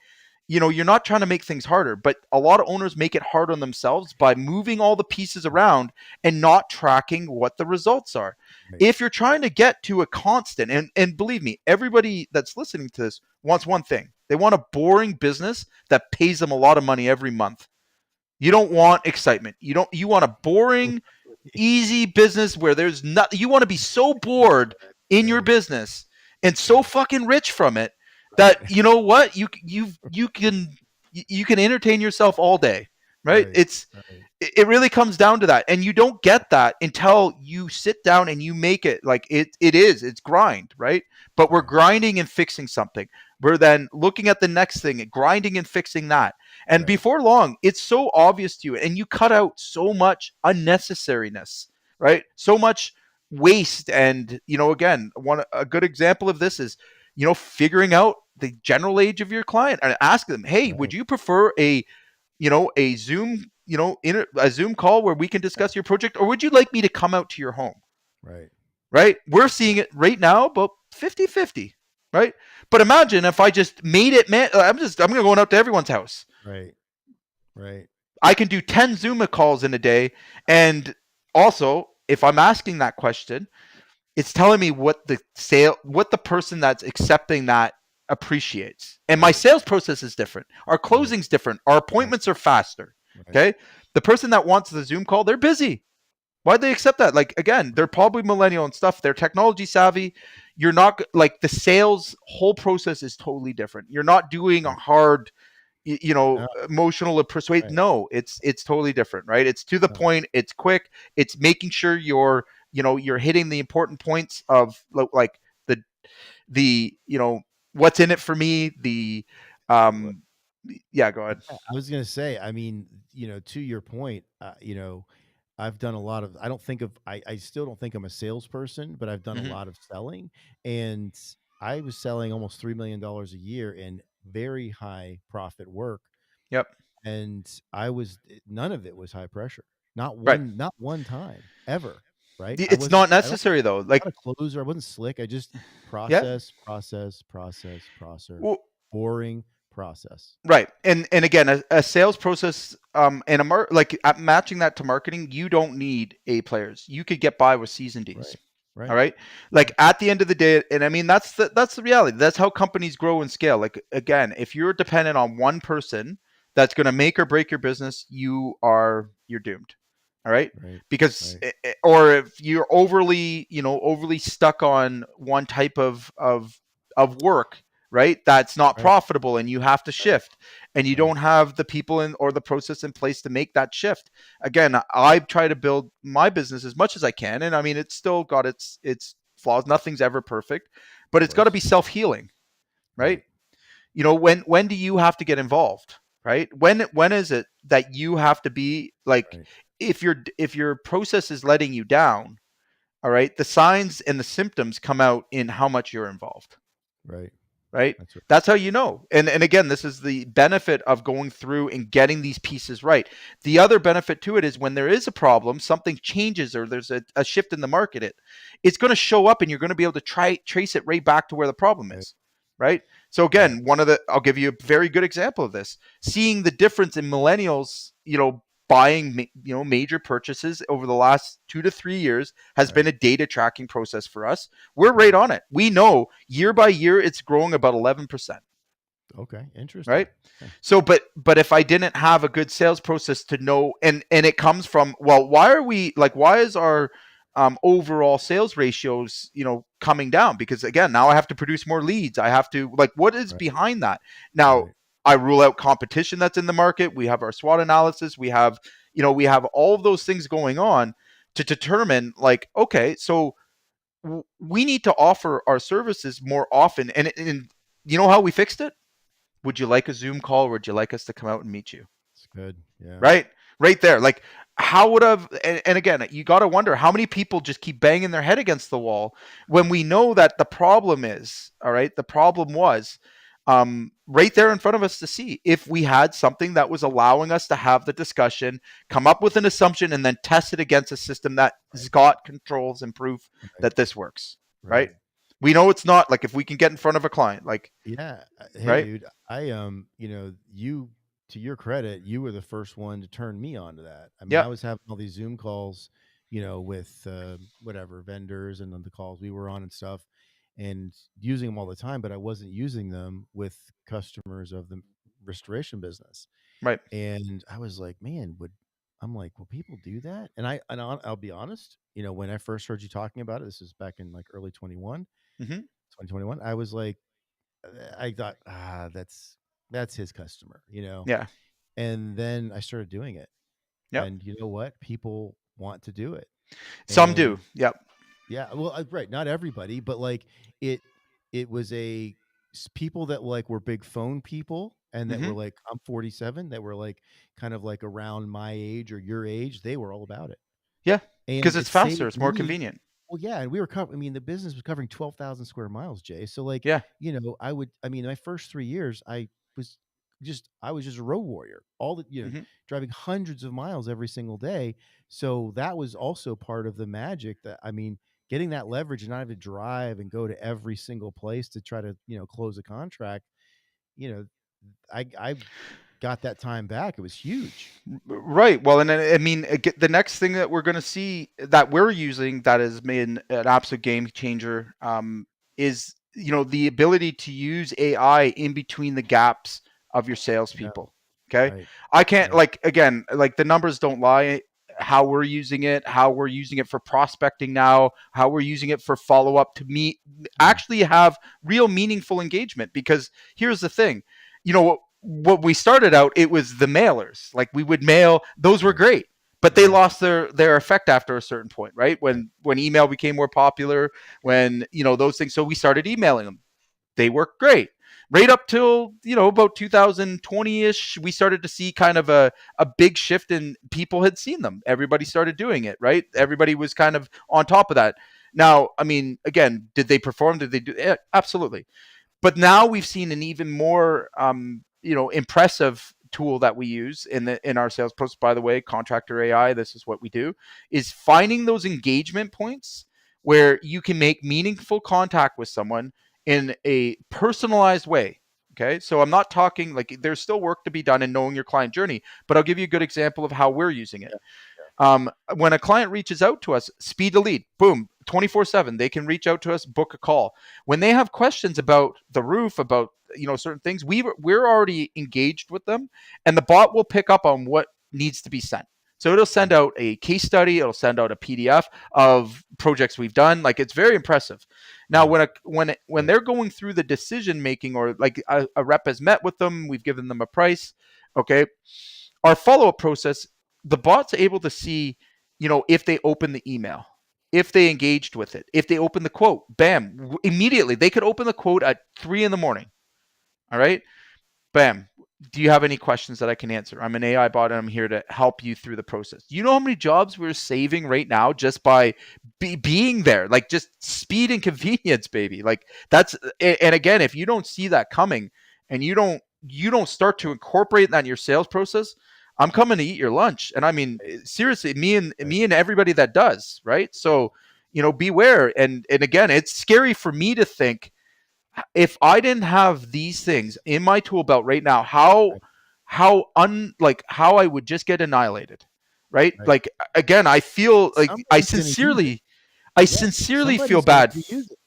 you're not trying to make things harder, but a lot of owners make it hard on themselves by moving all the pieces around and not tracking what the results are. Right. If you're trying to get to a constant, and believe me, everybody that's listening to this wants one thing. They want a boring business that pays them a lot of money every month. You don't want excitement. You want a boring, easy business where there's not, you want to be so bored in your Right. business and so Right. fucking rich from it Right. that you know what, you can entertain yourself all day, right? Right. Right. It really comes down to that, and you don't get that until you sit down and you make it like it's grind, right? But we're Yeah. grinding and fixing something, we're then looking at the next thing and grinding and fixing that, and Right. before long it's so obvious to you, and you cut out so much unnecessariness, right? So much waste. And again, a good example of this is figuring out the general age of your client and ask them, hey, would Right. you prefer a Zoom, a Zoom call where we can discuss your project, or would you like me to come out to your home? Right. Right? We're seeing it right now about 50-50, right? But imagine if I just made it, man, I'm going to go out to everyone's house. Right. Right. I can do 10 Zoom calls in a day. And also, if I'm asking that question, it's telling me what the person that's accepting that appreciates. And my Right. sales process is different. Our Right. closing's different. Our Right. appointments are faster. Right. Okay. The person that wants the Zoom call, they're busy. Why'd they accept that? Like, again, they're probably millennial and stuff. They're technology savvy. You're not like, the sales whole process is totally different. You're not doing a Right. hard, No. emotional or persuade. Right. No, it's totally different, right? It's to the No. point. It's quick. It's making sure you're hitting the important points of like the the, what's in it for me, the, Right. um, yeah, go ahead. Yeah, I was gonna say, I mean, to your point, I've done a lot of. I don't think of. I still don't think I'm a salesperson, but I've done a Hmm. lot of selling, and I was selling almost $3 million a year in very high profit work, Yep. and none of it was high pressure. Right. Not one time ever. Right? It's not I don't. necessary though. Not a closer. I wasn't slick. I just Yeah. process, Well, boring process. right. And again, a sales process, and like matching that to marketing, you don't need A players. You could get by with C's and D's. Right. All Right. right. Like Right. at the end of the day, and I mean that's the reality. That's how companies grow and scale. Like again, if you're dependent on one person that's going to make or break your business, you're doomed. All right. Right. Because Right. or if you're overly stuck on one type of work, right? That's not Right. profitable and you have to Right. shift, and you Right. don't have the people in or the process in place to make that shift. Again, I try to build my business as much as I can, and I mean it's still got its flaws. Nothing's ever perfect, but Of it's got to course. be self-healing, right? Right. When do you have to get involved, right? When is it that you have to be like, Right. if your process is letting you down, all right, the signs and the symptoms come out in how much you're involved, Right. right? That's right. That's how you know. And again, this is the benefit of going through and getting these pieces right. The other benefit to it is when there is a problem, something changes or there's a shift in the market, it's going to show up and you're going to be able to trace it right back to where the problem Right. is, right? So Right. again, I'll give you a very good example of this. Seeing the difference in millennials, buying major purchases over the last 2 to 3 years has been Right. a data tracking process for us. We're right Right. on it. We know year by year it's growing about 11%, Okay. right? Interesting. Huh. So but if I didn't have a good sales process to know, and it comes from, well, why is our overall sales ratios coming down? Because again, now I have to produce more leads. I have to, like, what is Right. behind that? Now Right. I rule out competition that's in the market. We have our SWOT analysis. We have all of those things going on to determine, like, okay, so we need to offer our services more often. And you know how we fixed it? Would you like a Zoom call, or would you like us to come out and meet you? It's good. Yeah. Right there. Like, how would have, and again, you got to wonder how many people just keep banging their head against the wall when we know that the problem is, all right, the problem was right there in front of us to see if we had something that was allowing us to have the discussion, come up with an assumption, and then test it against a system that has Right. got controls and proof Right. that this works, right? Right. We know it's not, like, if we can get in front of a client, like, Yeah. Hey, right? dude. You, to your credit, you were the first one to turn me on to that. I mean, Yeah, I was having all these Zoom calls, with whatever vendors and then the calls we were on and stuff, and using them all the time. But I wasn't using them with customers of the restoration business. right. And I was like, man, I'm like, will people do that? I'll be honest, when I first heard you talking about it, this is back in like early Hmm. 2021, I was like, I thought, that's his customer. Yeah. And then I started doing it. Yep. And you know what? People want to do it. Some do. And Yep. yeah, well, right, not everybody, but like it it was people that like were big phone people and that were Hmm. like, I'm 47, that were like kind of like around my age or your age, they were all about it. Yeah. Because And it's it faster. saved It's more me. convenient. Well, yeah, and we were covering. I mean, the business was covering 12,000 square miles, Jay. So, like, Yeah. I mean, my first 3 years, was I was just a road warrior. Hmm. Driving hundreds of miles every single day. So that was also part of the magic. That I mean, getting that leverage and not having to drive and go to every single place to try to close a contract. You know, I got that time back. It was huge. Right. Well, and I mean, the next thing that we're going to see that we're using that has made an absolute game changer, is the ability to use AI in between the gaps of your Yeah. salespeople. Okay, Right. I can't, Right. like, again, like, the numbers don't lie. How we're using it for prospecting now, how we're using it for follow up to meet, Yeah. actually have real meaningful engagement. Because here's the thing, what we started out, it was the mailers. Like, we would mail; those were Right. great. but they Yeah. lost their effect after a certain point, right? Right. When email became more popular, when those things. So we started emailing them. They worked great. Right up till about 2020ish, we started to see kind of a big shift, and people had seen them. Everybody started doing it, right? Right. Everybody was kind of on top of that. Now, I mean, again, did they perform? Did they do? Yeah, absolutely. But now we've seen an even more impressive tool that we use in our sales process. By the way, Contractor AI, this is what we do, is finding those engagement points where you can make meaningful contact with someone in a personalized way. Okay, so I'm not talking like there's still work to be done in knowing your client journey, but I'll give you a good example of how we're using it. Yeah. When a client reaches out to us, speed to lead, boom, 24/7. They can reach out to us, book a call. When they have questions about the roof, about certain things, we're already engaged with them, and the bot will pick up on what needs to be sent. So it'll send Mhm. out a case study, it'll send out a PDF of projects we've done. Like it's very impressive. Now, Yeah. when Right. they're going through the decision making, or like a rep has met with them, we've given them a price. Okay, our follow up process, the bot's able to see, if they open the email, if they engaged with it, if they open the quote, bam, immediately they could open the quote at 3 in the morning. All right, bam. Do you have any questions that I can answer? I'm an AI bot and I'm here to help you through the process. You know how many jobs we're saving right now just by being there? Like just speed and convenience, baby. Like that's, and again, if you don't see that coming and you don't start to Right. incorporate that in your sales process, I'm coming to eat your lunch. And I mean, Right. seriously, me and Right. me and everybody that does, right? So, beware. And again, it's scary for me to think, if I didn't have these things in my tool belt right now, Right. how I would just get annihilated, right? Right. Like again, I feel like Somebody's going to use it. I Yeah. sincerely feel Somebody's going bad, to use it.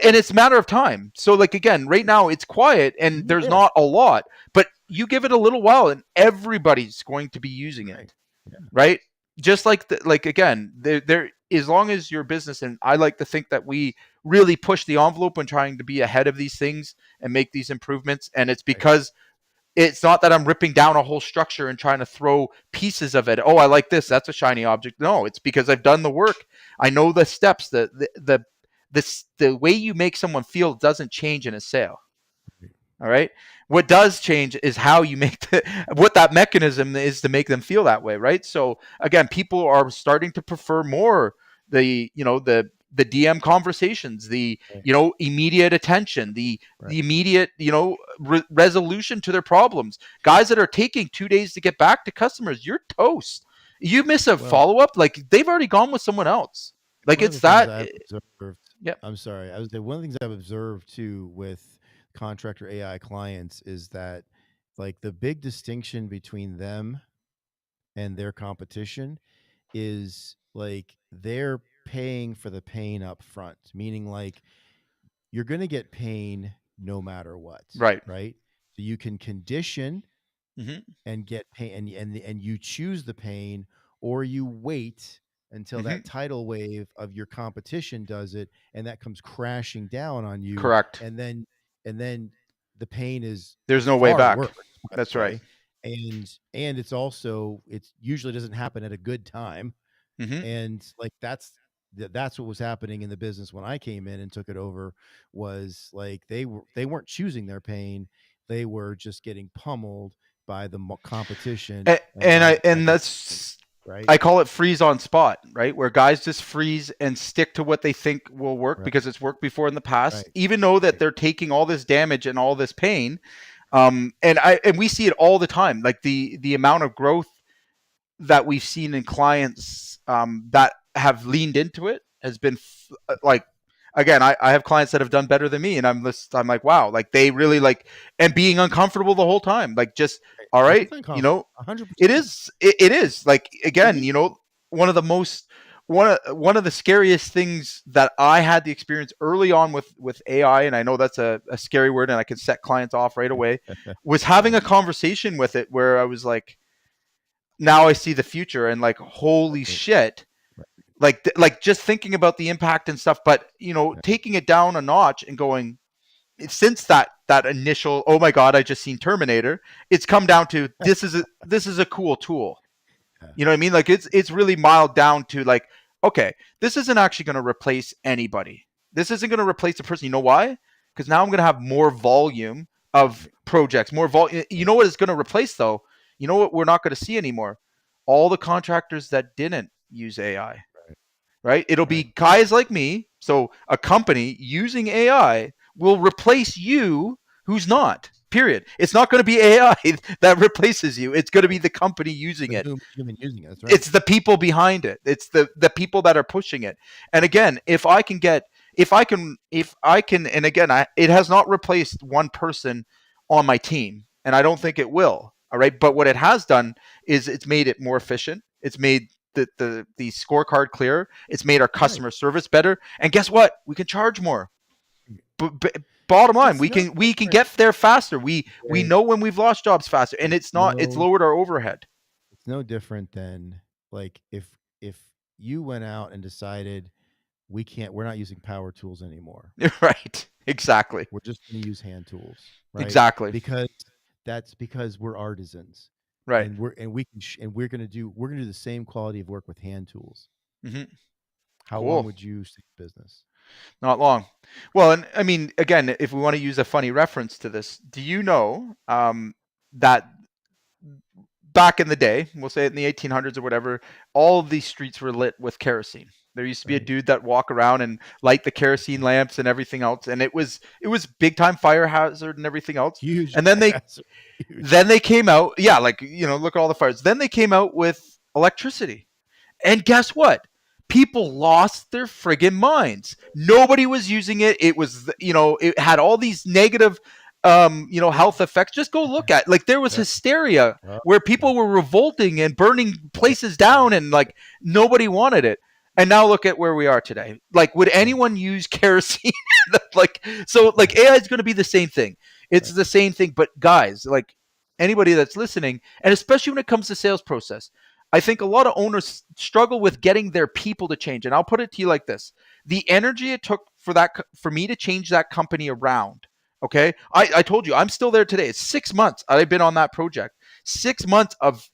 and it's a matter of time. So like again, right now it's quiet and there's Yeah. not a lot, but you give it a little while and everybody's going to be using Right. it, Yeah. right? Just like like again, there as long as your business, and I like to think that we really push the envelope when trying to be ahead of these things and make these improvements, and it's Right. because it's not that I'm ripping down a whole structure and trying to throw pieces of it. Oh, I like this. That's a shiny object. No, it's because I've done the work. I know the steps. The way you make someone feel doesn't change in a sale. Right. All right. What does change is how you make what that mechanism is to make them feel that way, right? So again, people are starting to prefer more the DM conversations, the Right. immediate attention, Right. the immediate resolution to their problems. Guys that are taking 2 days to get back to customers, you're toast. You miss a Well, follow up, like they've already gone with someone else. Like one of the it's things that. I've observed, Yeah. I'm sorry, I was one of the things I've observed too with Contractor AI clients is that like the big distinction between them and their competition is like they're paying for the pain up front, meaning like you're going to get pain no matter what, Right. right? So you can condition Hmm. and get pain, and you choose the pain, or you wait until Hmm. that tidal wave of your competition does it and that comes crashing down on you, Correct. and then the pain is There's no way far back. worse, by That's the right. way. And it's also, it's usually doesn't happen at a good time. Hmm. And like that's what was happening in the business when I came in and took it over, was like they weren't choosing their pain, they were just getting pummeled by the competition and, and and by I the and competition, that's right? I call it freeze on spot, right? Where guys just freeze and stick to what they think will work Right. because it's worked before in the past, Right. even though that Right. they're taking all this damage and all this pain. And we see it all the time, like the amount of growth that we've seen in clients that have leaned into it has been like, again, I have clients that have done better than me, and I'm like, wow, like they really like, and being uncomfortable the whole time, like just Right. all It right, is uncomfortable, 100%. it is like, It again, is. one of the most one of the scariest things that I had the experience early on with AI, and I know that's a scary word, and I can set clients off right away, was having Yeah. a conversation with it where I was like, now I see the future, and like, holy Right. shit, Right. like just thinking about the impact and stuff, but Right. taking it down a notch and going, since that initial, oh my god, I just seen Terminator, it's come down to, this is a cool tool. Yeah. You know what I mean? Like it's really mild down to like, okay, this isn't actually going to replace anybody. This isn't going to replace the person. You know why? Because now I'm going to have more volume of Right. projects, more volume. You Right. know what it's going to replace though? You know what we're not going to see anymore? All the contractors that didn't use AI, Right. right? It'll Right. be guys like me. So a company using AI will replace you who's not. Period. It's not going to be AI that replaces you. It's going to be Right. the company using The it. human using it. That's right. It's the people behind it. It's the people that are pushing it. And again, if I can and again, it has not replaced one person on my team, and I don't think it will. All right, but what it has done is it's made it more efficient. It's made the scorecard clearer. It's made our Right. customer service better. And guess what? We can charge more. But bottom line, It's we no can different. get there faster. We Jay, know when we've lost jobs faster, and It's it's no lowered our overhead. it's no different than like if you went out and decided we're not using power tools anymore. Right. Exactly. We're just going to use hand tools, right? Exactly. Because that's because we're artisans, Right. and we're going to do the same quality of work with hand tools. Hmm. How long Cool. would you stay in business? Not long. Well, and I mean, again, if we want to use a funny reference to this, do you know that back in the day, we'll say it in the 1800s or whatever, all of these streets were lit with kerosene. There used to be a Right. dude that walk around and light the kerosene lamps and everything else, and it was big time fire hazard and everything else. Huge And then they hazard. Huge. then they came out, yeah, like look at all the fires. Then they came out with electricity. And guess what? People lost their friggin' minds. Nobody was using it. It was, it had all these negative, health effects. Just go look at, like, there was Yep. hysteria Oh, where yeah. people were revolting and burning Yeah. places Yeah. down, and like nobody wanted it. And now look at where we are today. Like, would Right. anyone use kerosene? Like, so, like, AI is going to be the same thing. It's Right. the same thing. But guys, like anybody that's listening, and especially when it comes to sales process, I think a lot of owners struggle with getting their people to change. And I'll put it to you like this: the energy it took for me to change that company around. Okay, I told you I'm still there today. It's 6 months I've been on that project. 6 months of,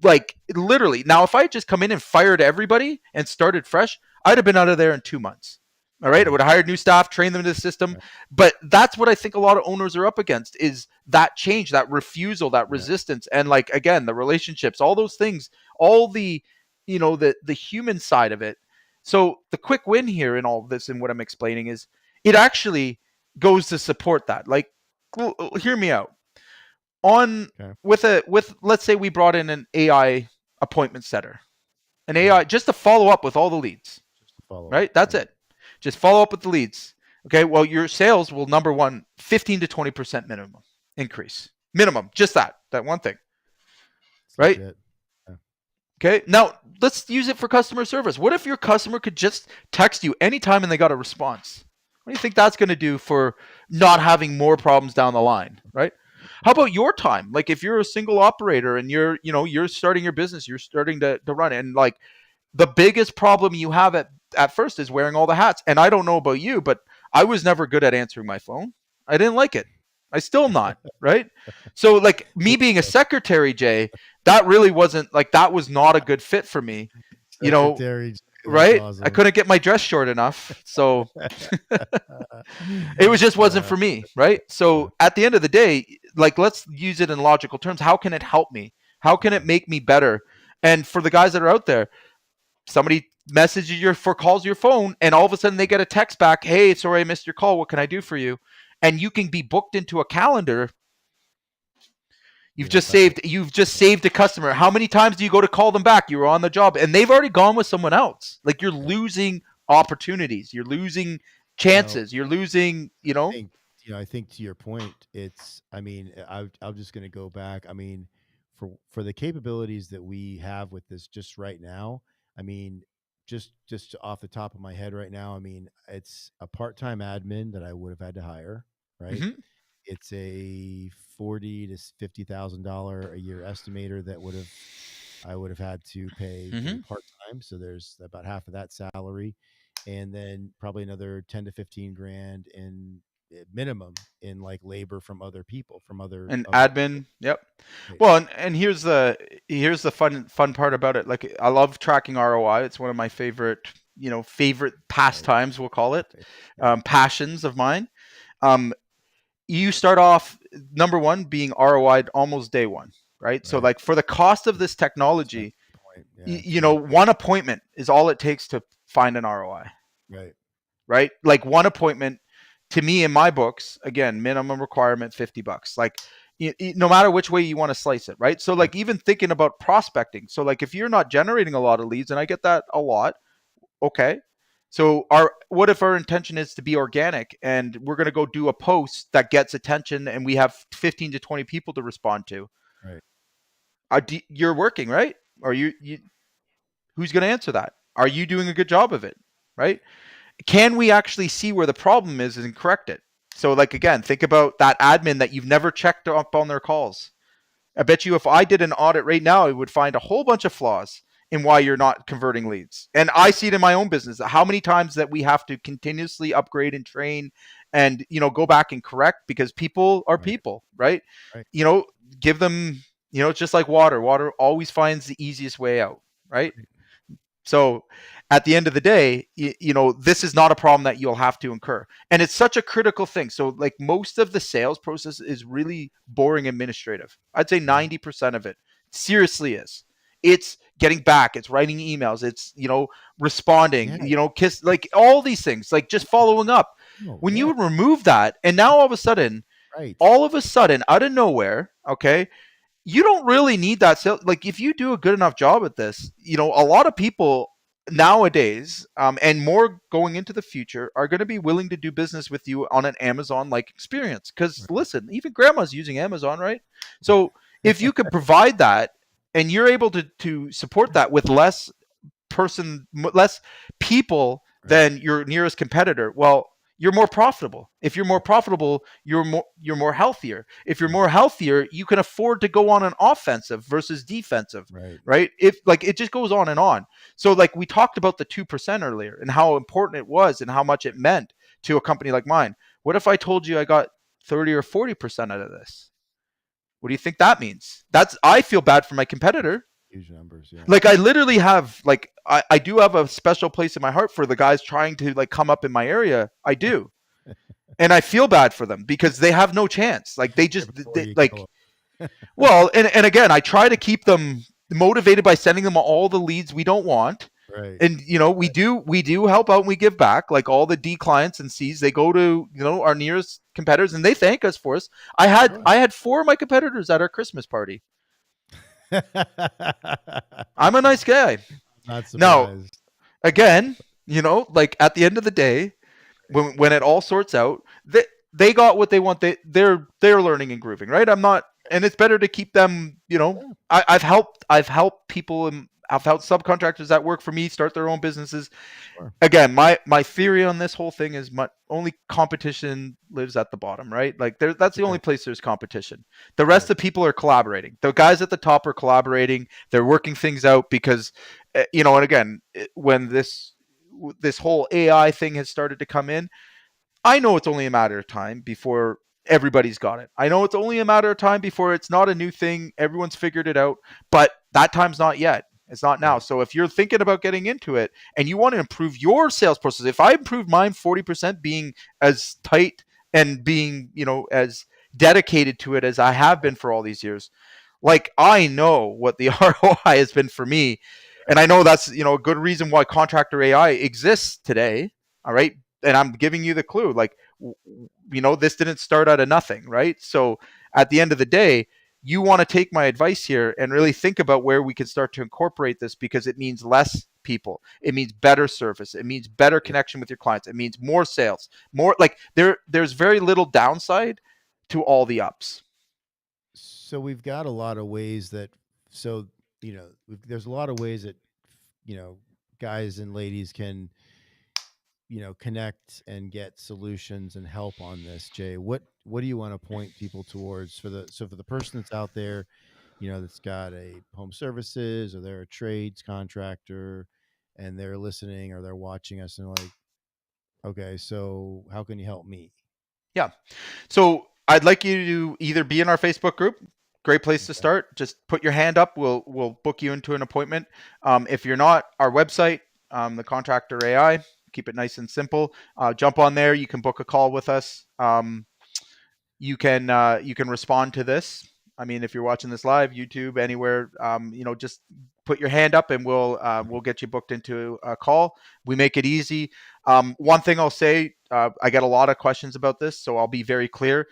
like, literally. Now, if I had just come in and fired everybody and started fresh, I'd have been out of there in 2 months. All right, I Right. would have hired new staff, trained them in the system. Right. But that's what I think a lot of owners are up against, is that change, that refusal, that Yeah. resistance, and, like, again, the relationships, all those things, all the human side of it. So the quick win here in all of this and what I'm explaining is it actually goes to support that. Like, hear me out. On Okay. with let's say we brought in an AI appointment setter, an Okay. AI just to follow up with all the leads, Just to follow up. right? That's Right. it. Just follow up with the leads. Okay. Well, your sales will, number one, 15 to 20% minimum increase. Minimum. Just that one thing. It's Right? legit. Yeah. Okay. Now let's use it for customer service. What if your customer could just text you anytime and they got a response? What do you think that's going to do for not having more problems down the line, right? How about your time? Like, if you're a single operator and you're starting your business, you're starting to run it, and like the biggest problem you have at first is wearing all the hats. And I don't know about you, but I was never good at answering my phone. I didn't like it. I still not, right? So, like, me being a secretary, Jay, that really wasn't, like, that was not a good fit for me, you know, Secretary. That's right? I awesome. couldn't get my dress short enough. So it was just wasn't Uh, for me, right? yeah. So at the end of the day, like, let's use it in logical terms. How can it help me? How can it Yeah. make me better? And for the guys that are out there, somebody messages calls your phone, and all of a sudden they get a text back, "Hey, sorry I missed your call. What can I do for you?" And you can be booked into a calendar. You've Yeah. just saved a customer. How many times do you go to call them back? You were on the job and they've already gone with someone else. Like, you're Yeah. losing opportunities. You're losing Well, chances. You're losing, I think I think to your point, it's. I mean, I'm just going to go back. I mean, for the capabilities that we have with this just right now. I mean, just off the top of my head right now. I mean, it's a part time admin that I would have had to hire. Right. Mhm. It's a 40 to 50,000 dollar a year estimator that would have I would have had to pay to be Mhm. part time. So there's about half of that salary, and then probably another 10 to 15 grand in minimum in like labor from other people, from And other admin, yep. right, Well, and here's the fun part about it. Like I love tracking ROI. It's one of my favorite right, pastimes, we'll call it, right, right, passions of mine. Um, you start off number one being ROI'd almost day one, right? So right. like for the cost of That's this my technology, point. Yeah, it's really one appointment is all it takes to find an ROI, right, right? Like one appointment to me in my books, again, minimum requirement $50. Like no matter which way you want to slice it, right? So right, like even thinking about prospecting. So like if you're not generating a lot of leads, and I get that a lot, okay. So our what if our intention is to be organic and we're going to go do a post that gets attention and we have 15 to 20 people to respond to? right, You're working, right? Are you who's going to answer that? Are you doing a good job of it? Right? Can we actually see where the problem is and correct it? So like again, think about that admin that you've never checked up on their calls. I bet you if I did an audit right now, I would find a whole bunch of flaws in why you're right, not converting leads. And I see it in my own business. How many times that we have to continuously upgrade and train and go back and correct because people are right, people, right? right, You know, give them, it's just like water. Water always finds the easiest way out, right? right. So at the end of the day, this is not a problem that you'll have to incur. And it's such a critical thing. So, like, most of the sales process is really boring administrative. I'd say Mhm. 90% of it seriously is. It's getting back, it's writing emails, it's, responding, Yeah, kiss, like all these things, like just following up. no, When yeah, you remove that, and now right, all of a sudden, out of nowhere, okay, you don't really need that sales. Like if you do a good enough job at this, a lot of people nowadays, and more going into the future, are going to be willing to do business with you on an Amazon like experience. Because right. listen, even grandma's using Amazon, right? So if you could provide that and you're able to support that with less people Right, than your nearest competitor, well, you're more profitable. If you're more right, profitable, you're more healthier. If you're right, more healthier, you can afford to go on an offensive versus defensive, right. right? If like it just goes on and on. So like we talked about the 2% earlier and how important it was and how much it meant to a company like mine. What if I told you I got 30 or 40% out of this? What do you think that means? I feel bad for my Huge, competitor. huge numbers. Yeah. Like I literally have like I do have a special place in my heart for the guys trying to like come up in my area. I do. And I feel bad for them because they have no chance. Like they Right just before they, you like kill well, and again, I try to keep them motivated by sending them all the leads we don't want. them. Right, And we right. do help out and we give back. Like all the D clients and C's, they go to our nearest competitors and they thank us for us. I had Sure. I had four of my competitors at our Christmas party. I'm a nice guy. Not Now, surprised. again, like at the end of the day, when it all sorts out, they got what they want. They're learning and grooving, right? I'm not, and it's better to keep them. Yeah, I've helped people and I've helped subcontractors that work for me start their own businesses. sure. Again, my theory on this whole thing is only competition lives at the bottom, right? Like that's the only Right, place there's competition. The rest right. of the people are collaborating. The guys at the top are collaborating. They're working things out because, and again, when this whole AI thing has started to come in, I know it's only a matter of time before everybody's got it. I know it's only a matter of time before it's not a new thing. Everyone's figured it out, but that time's not yet. It's not now. Right. So if you're thinking about getting into it and you want to improve your sales process, if I improved mine 40%, being as tight and being, as dedicated to it as I have been for all these years, like I know what the ROI has been for me. And I know that's, a good reason why Contractor AI exists today. All right. And I'm giving you the clue. Like, this didn't start out of nothing, right? So at the end of the day, you want to take my advice here and really think about where we can start to incorporate this because it means less people. It means better service. It means better Yeah. connection with your clients. It means more sales. More like there's very little downside to all the ups. So we've got a lot of ways that, so, there's a lot of ways that, you know, guys and ladies can, connect and get solutions and help on this. Jay, what do you want to point people towards for the person that's out there, that's got a home services or they're a trades contractor and they're listening or they're watching us and like, okay, so how can you help me? Yeah. So I'd like you to either be in our Facebook group. Great place to Okay. start. Just put your hand up. We'll book you into an appointment. If you're not, our website, the Contractor AI. Keep it nice and simple. Jump on there. You can book a call with us. You can respond to this. I mean, if you're watching this live, YouTube, anywhere, just put your hand up and we'll get you booked into a call. We make it easy. One thing I'll say, I get a lot of questions about this, so I'll be very clear.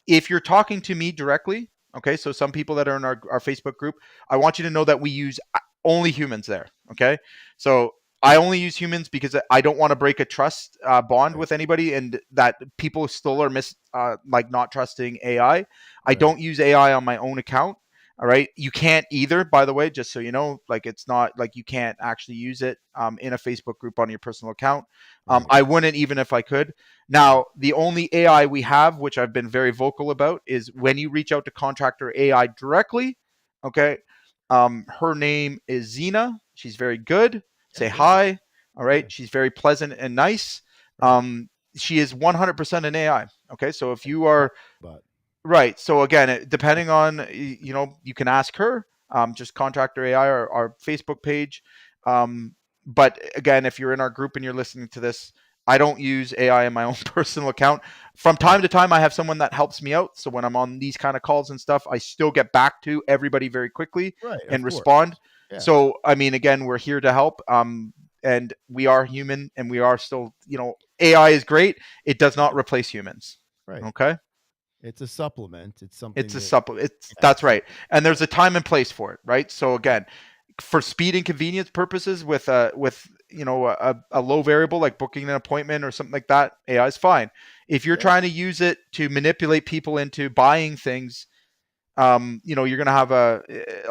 If you're talking to me directly, okay, so some people that are in our Facebook group, I want you to know that we use only humans there. Okay, so I only use humans because I don't want to break a trust bond Right. with anybody, and that people still are like not trusting AI. I Right. don't use AI on my own account. All right, you can't either. By the way, just so you know, like it's not like you can't actually use it in a Facebook group on your personal account. Right. I wouldn't even if I could. Right. Now, the only AI we have, which I've been very vocal about, is when you reach out to Contractor AI directly. Okay, her name is Zena. She's very good. Say Yeah. Yeah. hi. All right. Yeah. She's very pleasant and nice. Right. She is 100% an AI. Okay. So if you Talk are about. right. So again, depending on, you can ask her, just Contractor AI or our Facebook page. But again, if you're in our group and you're listening to this, I don't use AI in my own personal account. From Right. time to time, I have someone that helps me out. So when I'm on these kind of calls and stuff, I still get back to everybody very quickly Right. and Of course. respond. Yeah. So, I mean, again, we're here to help. And we are human and we are still, AI is great. It does not Right. replace humans. Right. Okay. It's a supplement. It's It's something a that. supplement. It's Yeah. That's It's right, something. and there's a time and place for it, right? So Right. again, for speed and convenience purposes, with a low variable like booking an appointment or something like that, AI is fine. If you're Yeah. trying to use it to manipulate people into buying things, you're gonna have a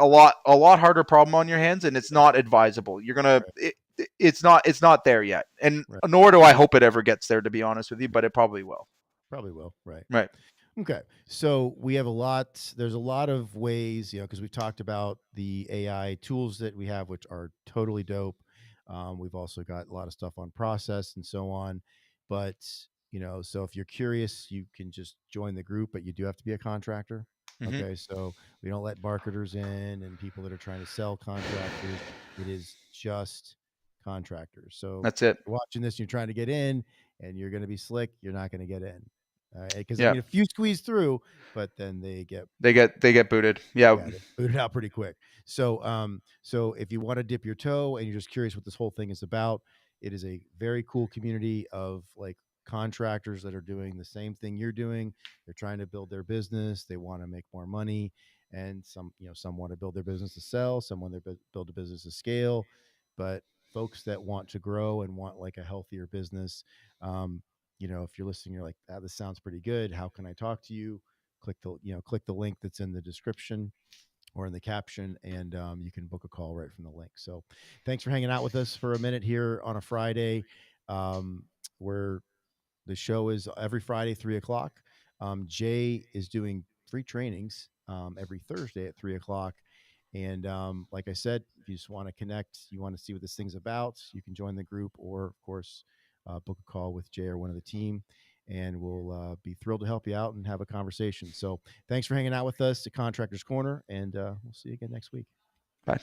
lot harder problem on your hands, and it's Right. not advisable. Right. It's not there yet, and Right. nor do I hope it ever gets there, to be honest with you. But it probably will. Probably will. Right. Right. Okay. So we have a lot, there's a lot of ways, because we've talked about the AI tools that we have, which are totally dope. We've also got a lot of stuff on process and so on. But, so if you're curious, you can just join the group, but you do have to be a contractor. Hmm. Okay. So we don't let marketers in and people that are trying to sell contractors. It is just contractors. So That's it. if you're watching this and you're trying to get in and you're going to be slick, you're not going to get in. Because I Yeah. mean, a few squeeze through, but then they get, They get booted. Yeah. yeah, they boot it out pretty quick. So if you want to dip your toe and you're just curious what this whole thing is about, it is a very cool community of like contractors that are doing the same thing you're doing. They're trying to build their business. They want to make more money, and some want to build their business to sell. Some want to build a business to scale, but folks that want to grow and want like a healthier business. Um, if you're listening, you're like, ah, this sounds pretty good. How can I talk to you? Click the link that's in the description or in the caption, and you can book a call right from the link. So thanks for hanging out with us for a minute here on a Friday. Where the show is every Friday, 3 o'clock. Jay is doing free trainings every Thursday at 3 o'clock. And like I said, if you just want to connect, you want to see what this thing's about, you can join the group, or of course, book a call with Jay or one of the team, and we'll be thrilled to help you out and have a conversation. So thanks for hanging out with us at Contractors Corner, and we'll see you again next week. Bye.